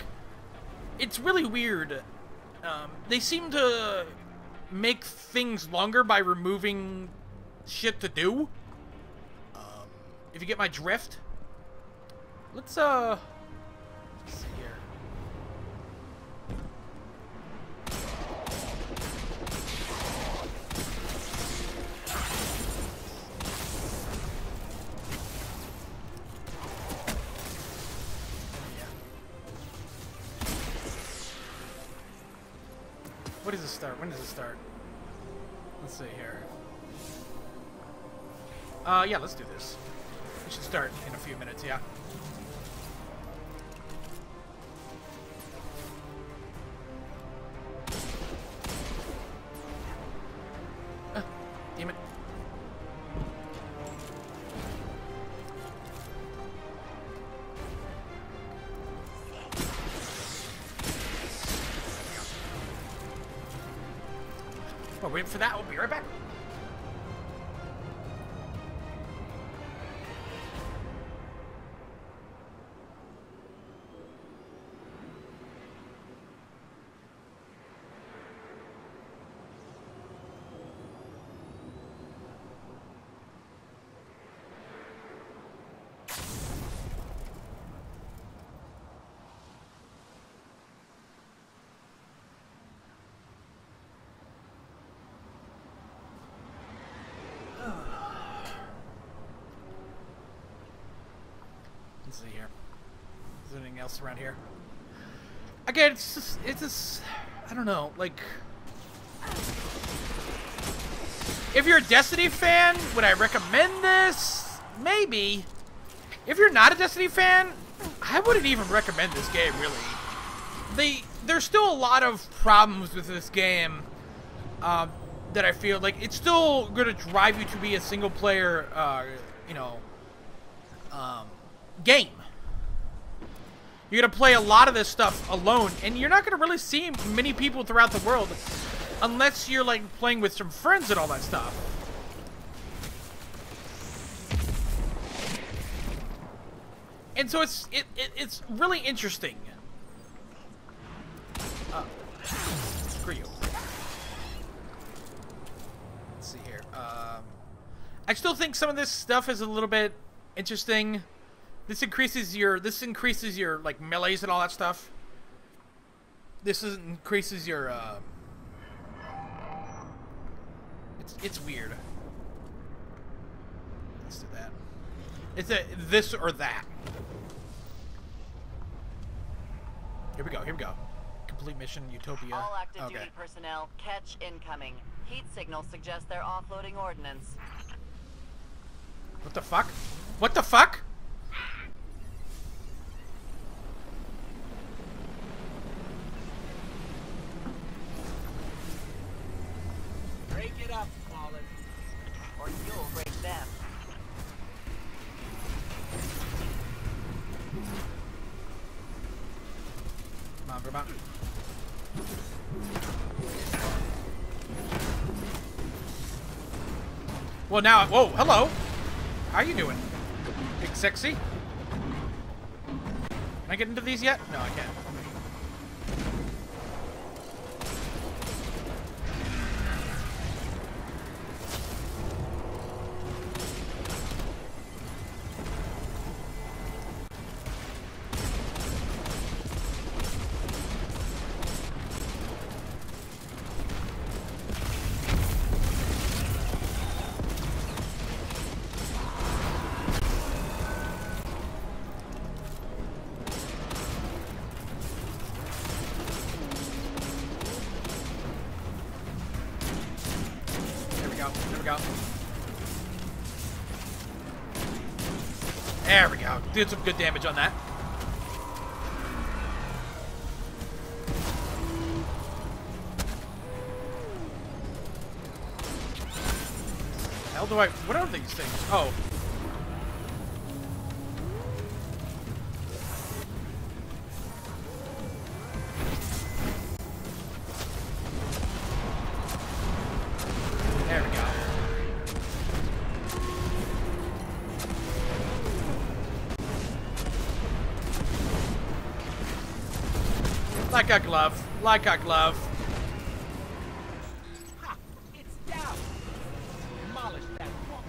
it's really weird. They seem to make things longer by removing shit to do. If you get my drift. Let's see here. What does it start? When does it start? Let's see here. Yeah, let's do this. We should start in a few minutes, yeah. Damn it. Well, wait for that. We'll be right back. Let's see here. Is there anything else around here? Again, it's just, I don't know, like, if you're a Destiny fan, would I recommend this? Maybe. If you're not a Destiny fan, I wouldn't even recommend this game, really. There's still a lot of problems with this game that I feel like it's still going to drive you to be a single player, game. You're going to play a lot of this stuff alone, and you're not going to really see many people throughout the world unless you're like playing with some friends and all that stuff. And so it's really interesting. Screw you. Let's see here. I still think some of this stuff is a little bit interesting. This increases your like melees and all that stuff. Increases your it's weird. let's do that. It's a this or that. Here we go. Here we go. Complete mission, Utopia. All active duty personnel, catch incoming. Heat signal suggests they're offloading ordnance. What the fuck? What the fuck? Break it up, Wallace. Or you'll break them. Come on, come on. Well, now, whoa, hello. How you doing? Big sexy? Can I get into these yet? No, I can't. There we go. Did some good damage on that. Hell do I... What are these things? Oh. There we go. Like a glove. Like a glove. Ha! It's down! Demolish that wall.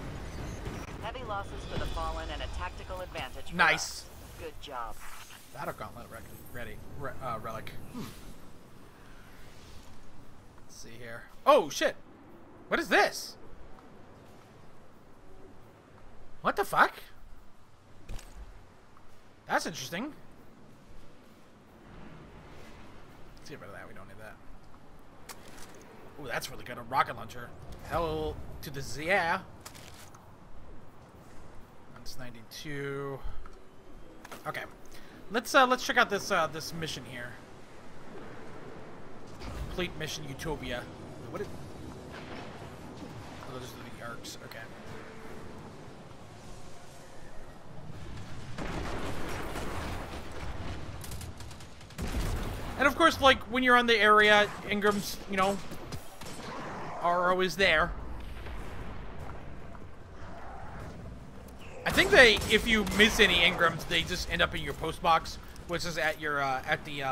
Heavy losses for the fallen and a tactical advantage for Nice. us. Good job. Battle Gauntlet ready. Relic. Let's see here. Oh, shit. What is this? What the fuck? That's interesting. Let's get rid of that. We don't need that. Oh, that's really good. A rocket launcher. Hell to the yeah. That's 92. Okay. Let's check out this this mission here. Complete mission Utopia. What is... Oh, those are the arcs. Okay. And of course, like, when you're on the area, Ingrams, you know, are always there. I think they, if you miss any Ingrams, they just end up in your post box, which is at your, at the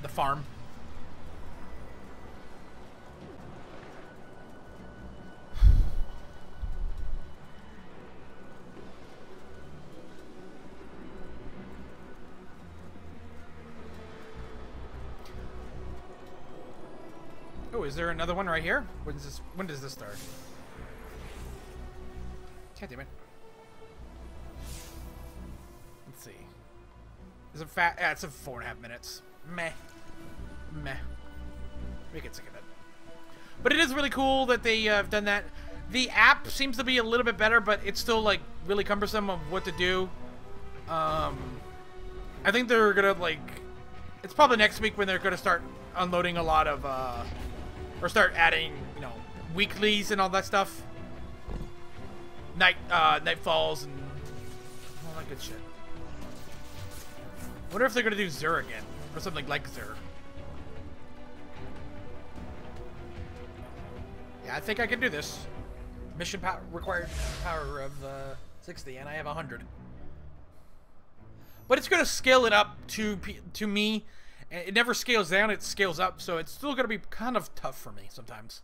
farm. Oh, is there another one right here? When does this start? God damn it. Let's see. Is it fat? Yeah, it's 4.5 minutes. Meh. Meh. We get sick of it. But it is really cool that they have done that. The app seems to be a little bit better, but it's still like really cumbersome of what to do. I think they're gonna like. It's probably next week when they're gonna start unloading a lot of or start adding, you know, weeklies and all that stuff. Nightfalls and all that good shit. Wonder if they're gonna do Xur again or something like Xur. Yeah, I think I can do this. Mission power required power of 60, and I have 100. But it's gonna scale it up to me. It never scales down; it scales up, so it's still gonna be kind of tough for me sometimes.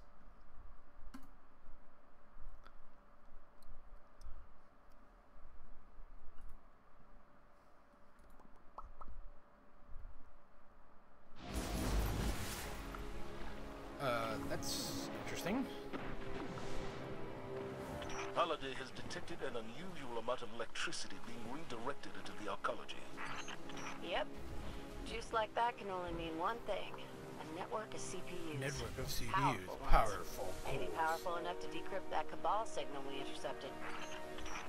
Apologies Faraday has detected an unusual amount of electricity being redirected into the arcology. Yep. Juice like that can only mean one thing. A network of CPUs. Network of CPUs. Powerful ones. Powerful. Maybe powerful enough to decrypt that Cabal signal we intercepted.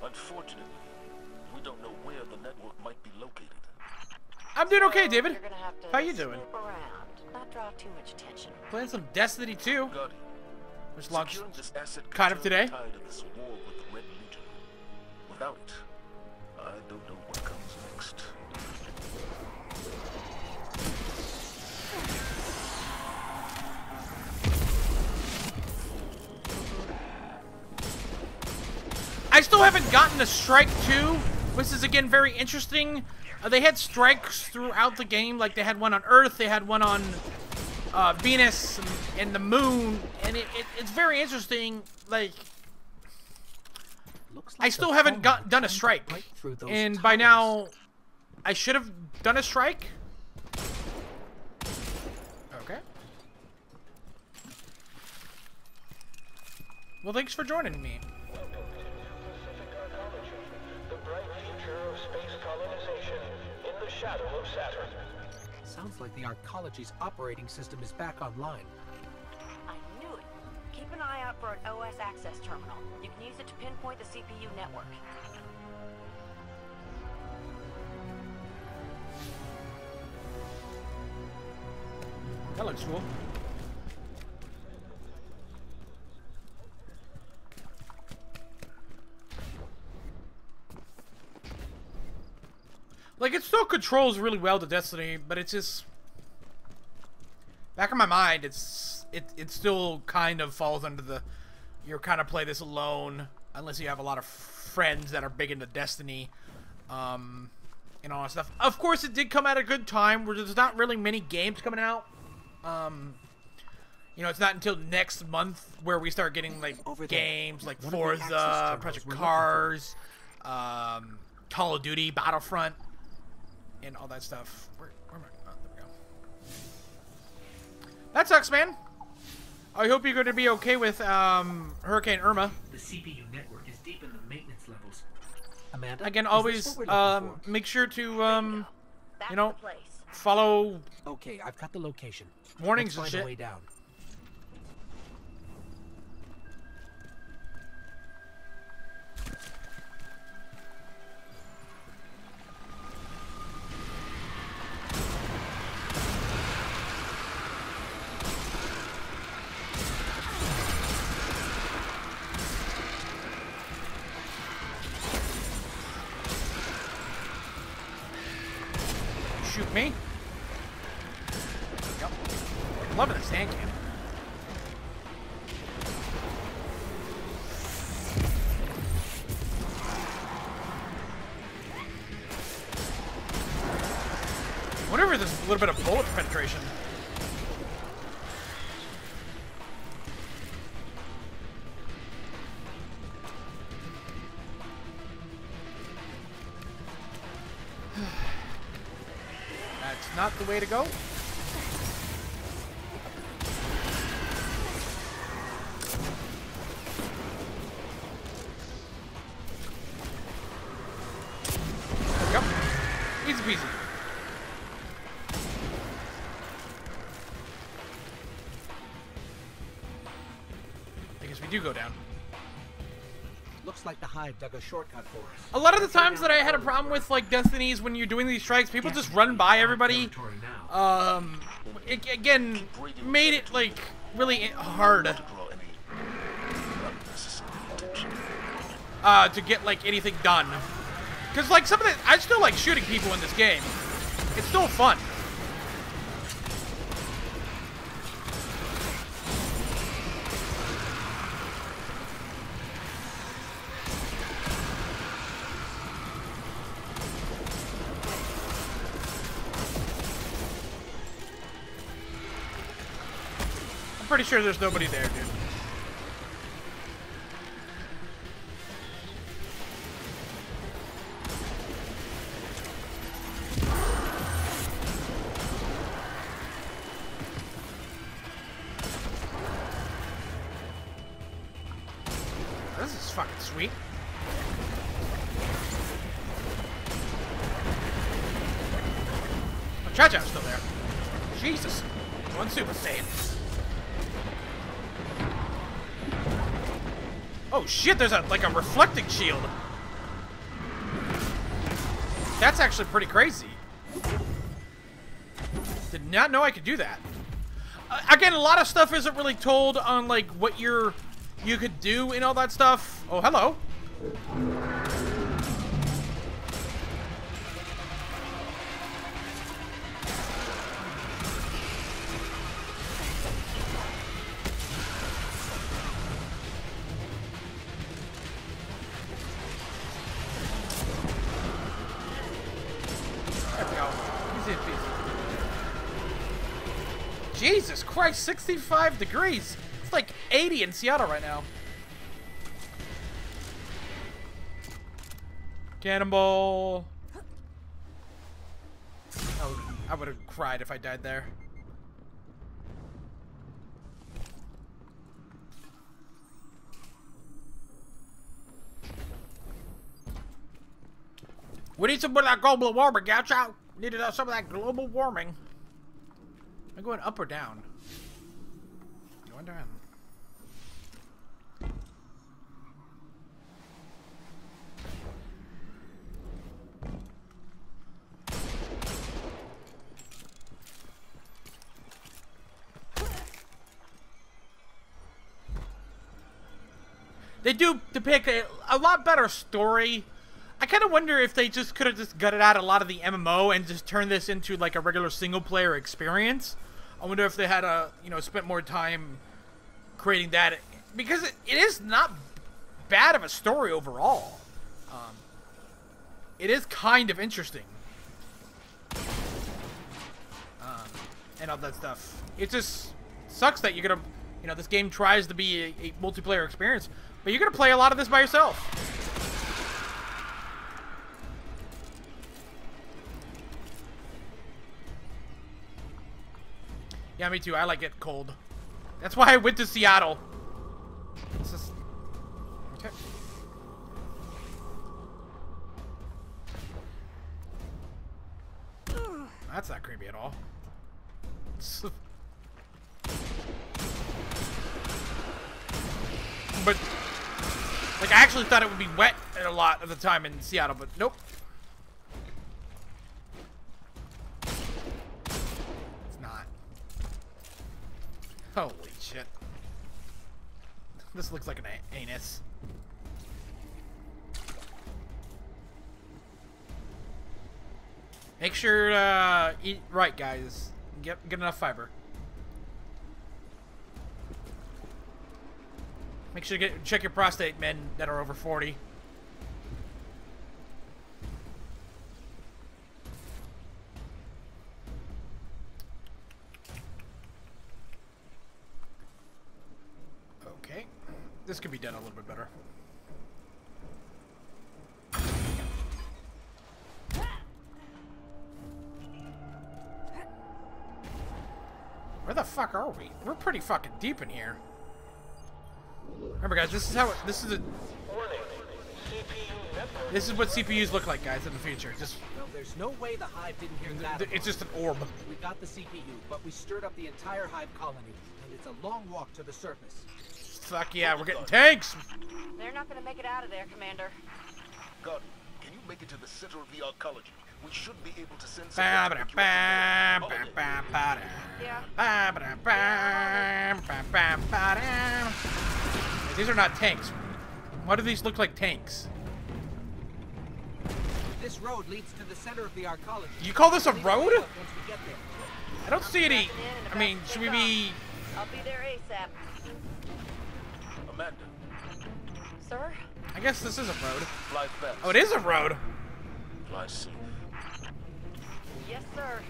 Unfortunately, we don't know where the network might be located. I'm doing okay, David. You're gonna have to How you doing? snoop around, not draw too much attention. Playing some Destiny 2, Guardian, which launched securing this asset could kind of turn today. the tide of this war with the Red Legion. Without it, I don't know what comes next. I still haven't gotten a Strike 2, which is again very interesting. They had strikes throughout the game, like they had one on Earth, they had one on Venus and the Moon, and it's very interesting. Like, I still haven't done a strike, and by now, I should have done a strike. Okay. Well, thanks for joining me. Shadow of Saturn. Sounds like the arcology's operating system is back online. I knew it. Keep an eye out for an OS access terminal. You can use it to pinpoint the CPU network. That looks cool. Like, it still controls really well to Destiny, but it's just... Back in my mind, it still kind of falls under the... You're kind of play this alone, unless you have a lot of friends that are big into Destiny, and all that stuff. Of course, it did come at a good time, where there's not really many games coming out. You know, it's not until next month where we start getting, like, games like Forza, Project Cars, Call of Duty, Battlefront, and all that stuff. Where am I? Oh, there we go. That sucks, man. I hope you're going to be okay with Hurricane Irma. The CPU network is deep in the maintenance levels. Amanda, Again, always make sure to you know, follow. Okay, I've got the location. Warnings and Let's shit. find a way down. Shoot me. Yep. Loving the sand cannon. Whatever, there's a little bit of bullet penetration. That's not the way to go. There we go. Easy peasy. I guess we do go down. Looks like the Hive dug a shortcut for us. A lot of the times that I had a problem with, like, Destinies, when you're doing these strikes, people just run by everybody. It, again, made it, like, really hard to get, like, anything done. Because, like, some of the... I still like shooting people in this game. It's still fun. Pretty sure there's nobody there, dude. This is fucking sweet. Oh, Chowchow's still there. Jesus. One super saiyan. Oh shit, there's like a reflecting shield. That's actually pretty crazy. Did not know I could do that. Again, a lot of stuff isn't really told on like what you could do and all that stuff. Oh, hello. There we go. Easy peasy. Jesus Christ, 65 degrees. It's like 80 in Seattle right now. Cannonball. I would have cried if I died there. We need some of that global warming, Chowchow. We need some of that global warming. Am I going up or down? Going down. They do depict a lot better story. I kind of wonder if they just could have just gutted out a lot of the MMO and just turned this into like a regular single-player experience. I wonder if they had spent more time creating that, because it is not bad of a story overall. It is kind of interesting, and all that stuff. It just sucks that you're gonna, this game tries to be a multiplayer experience, but you're gonna play a lot of this by yourself. Yeah, me too. I like it cold. That's why I went to Seattle. It's just... Okay. That's not creepy at all. But, like, I actually thought it would be wet a lot of the time in Seattle, but nope. Holy shit. This looks like an anus. Make sure to eat right, guys. Get enough fiber. Make sure to check your prostate, men that are over 40. This could be done a little bit better. Where the fuck are we? We're pretty fucking deep in here. Remember, guys, this is what CPUs look like, guys, in the future. Just no, there's no way the Hive didn't hear that. It's just an orb. We got the CPU, but we stirred up the entire Hive colony, and it's a long walk to the surface. Fuck yeah, we're getting tanks! They're not gonna make it out of there, Commander. God, can you make it to the center of the arcology? We should be able to send some... These are not tanks. Why do these look like tanks? This road leads to the center of the arcology. You call this a road? Once we get there. I don't see any... I mean, should we be... I'll be there ASAP. Amanda. Sir? I guess this is a road. Fly fast. Oh, it is a road. Fly safe. Yes, sir.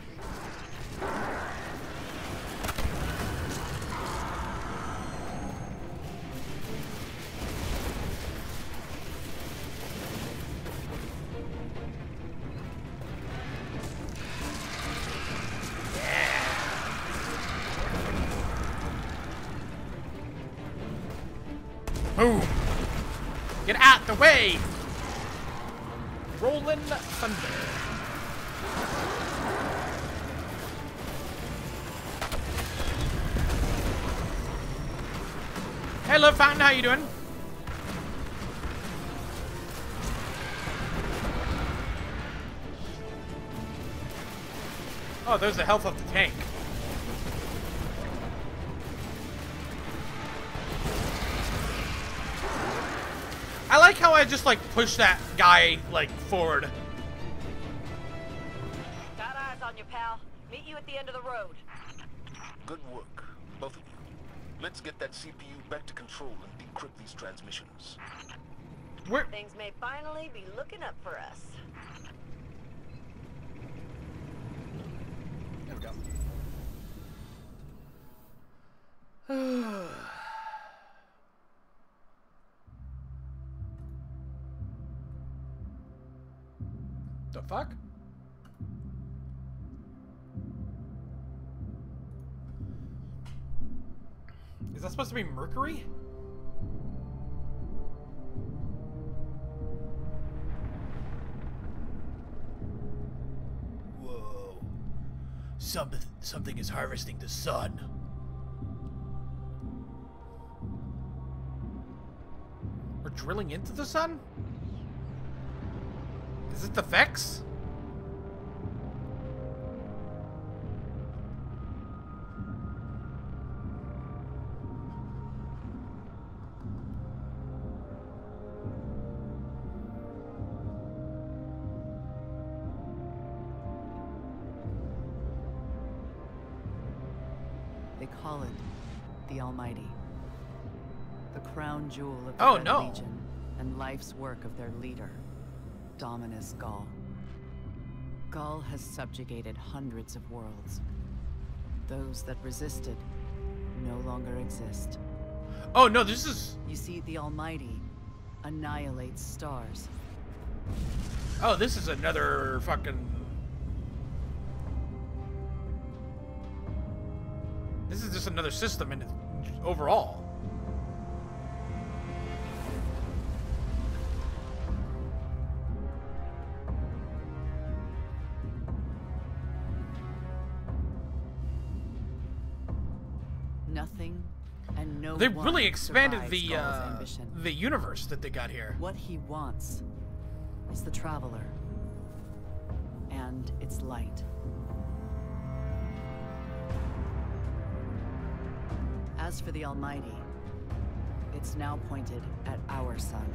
Boom. Get out the way! Rolling thunder. Hey, Love Fountain, how you doing? Oh, there's the health of the tank. I like how I just, like, push that guy, like, forward. Got eyes on you, pal. Meet you at the end of the road. Good work, both of you. Let's get that CPU back to control and decrypt these transmissions. Things may finally be looking up for us. There we go. The fuck? Is that supposed to be Mercury? Whoa. Something is harvesting the sun. We're drilling into the sun? Is it the Vex? They call it the Almighty. The crown jewel of the Red Legion and life's work of their leader, Dominus Gaul. Gaul has subjugated hundreds of worlds. Those that resisted no longer exist. Oh no, this is... You see, the Almighty annihilates stars. Oh, this is another fucking... This is just another system in overall. Nothing and no They've one really expanded survives the universe that they got here. What he wants is the Traveler and its light. As for the Almighty, it's now pointed at our sun.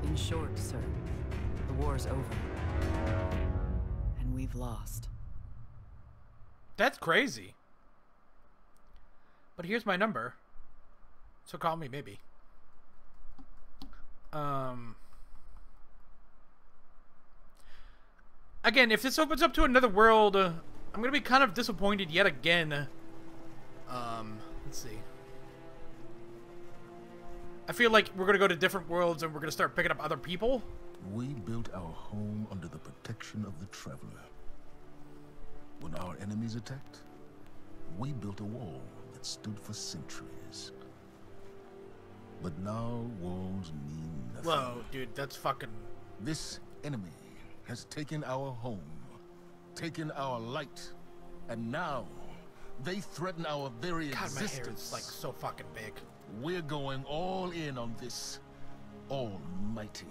In short, sir, the war's over. And we've lost. That's crazy. But here's my number. So call me, maybe. Again, if this opens up to another world, I'm gonna be kind of disappointed yet again. Let's see. I feel like we're gonna go to different worlds and we're gonna start picking up other people. We built our home under the protection of the Traveler. When our enemies attacked, we built a wall that stood for centuries. But now walls mean nothing. Whoa, dude, that's fucking... This enemy has taken our home, taken our light, and now they threaten our very existence. God, my hair is like so fucking big. We're going all in on this Almighty.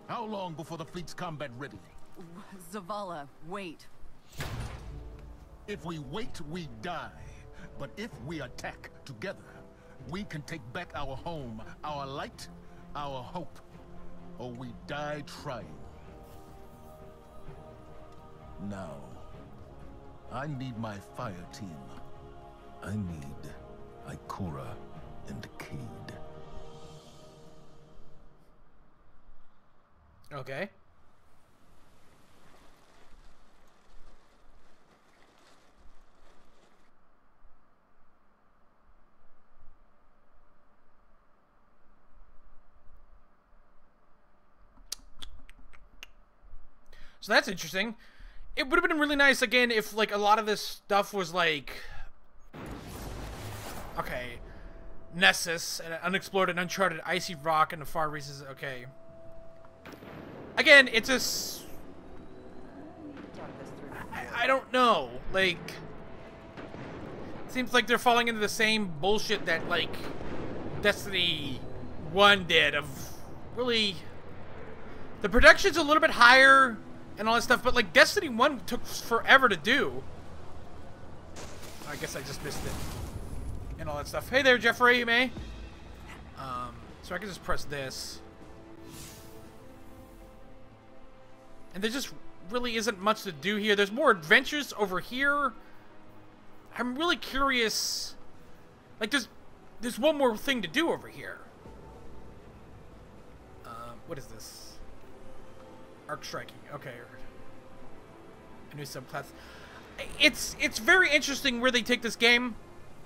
How long before the fleet's combat ready? Zavala, wait. If we wait, we die. But if we attack together, we can take back our home, our light, our hope. Or we die trying. Now, I need my fire team. I need Ikora and Cade. Okay. So that's interesting. It would have been really nice, again, if, like, a lot of this stuff was, like... Okay. Nessus, an unexplored and uncharted icy rock in the far reaches. Okay. Again, it's just... I don't know. Like... Seems like they're falling into the same bullshit that, like, Destiny 1 did of really... The production's a little bit higher and all that stuff, but, like, Destiny 1 took forever to do. I guess I just missed it. And all that stuff. Hey there, Jeffrey, May. So I can just press this. And there just really isn't much to do here. There's more adventures over here. I'm really curious. Like, there's one more thing to do over here. What is this? Arc striking. Okay. A new subclass. It's very interesting where they take this game.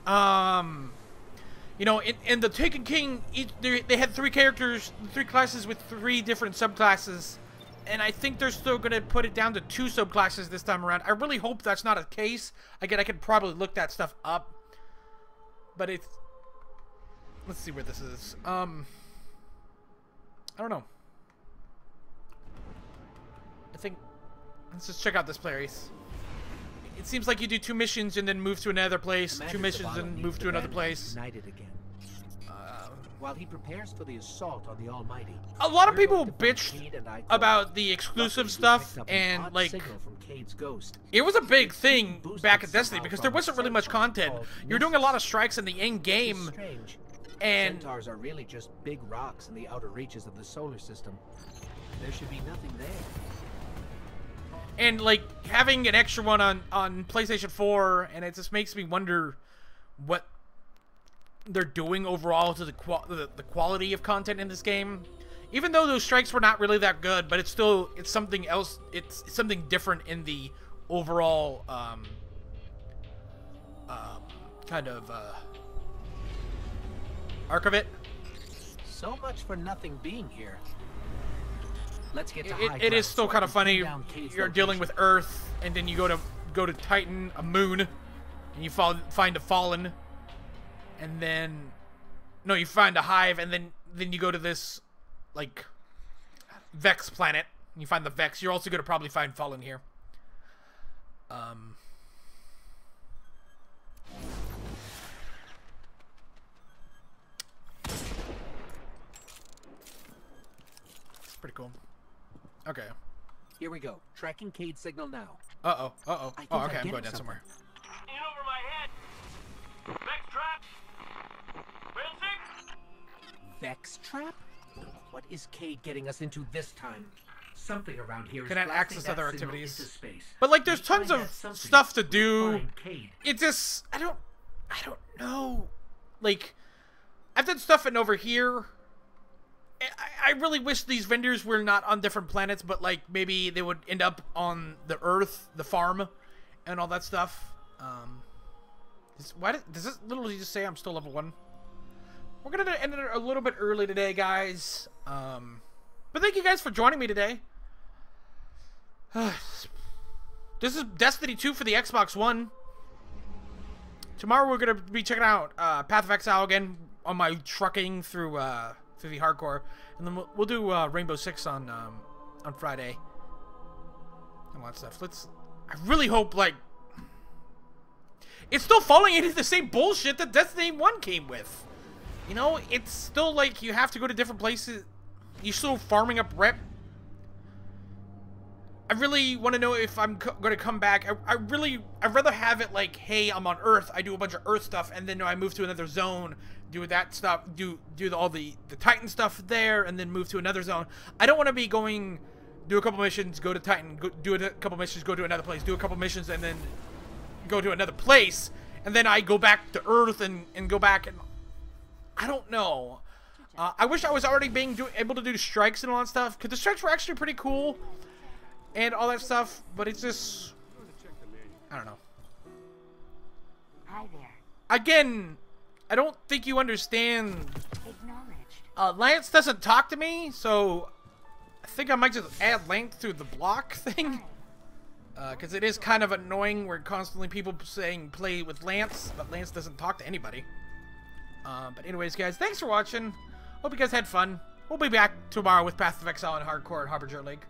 You know, in the Taken King, they had 3 characters, 3 classes with 3 different subclasses. And I think they're still going to put it down to 2 subclasses this time around. I really hope that's not a case. Again, I could probably look that stuff up. But it's... Let's see where this is. I don't know. I think... Let's just check out this place. It seems like you do 2 missions and then move to another place. 2 missions and move to another place. United again. While he prepares for the assault on the Almighty, a lot of people bitched about the exclusive stuff, and like, it was a big thing back at Destiny because there wasn't really much content. You were doing a lot of strikes in the end game, and centaurs are really just big rocks in the outer reaches of the solar system. There should be nothing there. And like having an extra one on PlayStation 4, and it just makes me wonder what they're doing overall to the quality of content in this game. Even though those strikes were not really that good, but it's something else. It's something different in the overall kind of arc of it. So much for nothing being here. Let's get to it is still kind of funny. You're dealing with Earth, and then you go to Titan, a moon, and you find a Fallen. And then, no, you find a hive, and then you go to this, like, Vex planet. And you find the Vex. You're also going to probably find Fallen here. It's pretty cool. Okay. Here we go. Tracking Cade signal now. Uh-oh. Oh, okay, I'm going down somewhere. In over my head. Vex trap. Vex trap? What is Cade getting us into this time? Something around here is Cannot blasting access that other signal activities. into space. But like, there's tons of stuff to do. Find Cade. It just, I don't know. Like, I've done stuff in over here. I really wish these vendors were not on different planets, but like maybe they would end up on the Earth, the farm, and all that stuff. Why does this literally just say I'm still level 1? We're gonna end it a little bit early today, guys. But thank you guys for joining me today. This is Destiny 2 for the Xbox One. Tomorrow we're gonna be checking out Path of Exile again on my trucking through the hardcore, and then we'll do Rainbow Six on Friday and all that stuff. I really hope like it's still falling into the same bullshit that Destiny 1 came with. You know, it's still like you have to go to different places. You're still farming up rep. I really want to know if I'm going to come back. I'd rather have it like, hey, I'm on Earth. I do a bunch of Earth stuff, and then I move to another zone, do that stuff, do all the Titan stuff there, and then move to another zone. I don't want to be going, do a couple missions, go to Titan, do a couple missions, go to another place, do a couple missions, and then go to another place, and then I go back to Earth and go back, and I don't know. I wish I was already able to do strikes and all that stuff, because the strikes were actually pretty cool. And all that stuff, but it's just, I don't know. Hi there. Again, I don't think you understand. Acknowledged. Lance doesn't talk to me, so I think I might just add Lance to the block thing. Because it is kind of annoying where constantly people saying play with Lance, but Lance doesn't talk to anybody. But anyways, guys, thanks for watching. Hope you guys had fun. We'll be back tomorrow with Path of Exile and Hardcore at Harbinger League.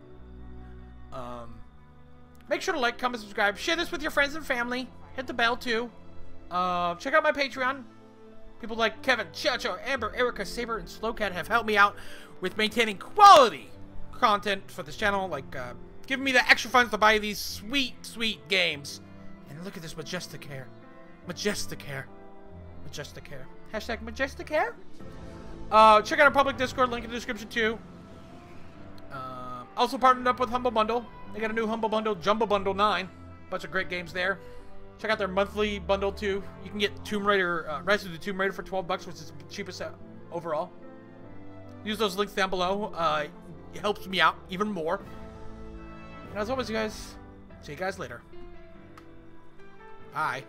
Make sure to like, comment, subscribe. Share this with your friends and family. Hit the bell, too. Check out my Patreon. People like Kevin, Chowchow, Amber, Erica, Ssabor, and Slowcat have helped me out with maintaining quality content for this channel. Like, giving me the extra funds to buy these sweet, sweet games. And look at this majestic hair. Majestic hair. Majestic hair. Hashtag majestic hair. Check out our public Discord, link in the description too. Also partnered up with Humble Bundle. They got a new Humble Bundle, Jumbo Bundle 9. Bunch of great games there. Check out their monthly bundle too. You can get Tomb Raider, Rise of the Tomb Raider for $12, which is the cheapest overall. Use those links down below. It helps me out even more. And as always, you guys, see you guys later. Bye.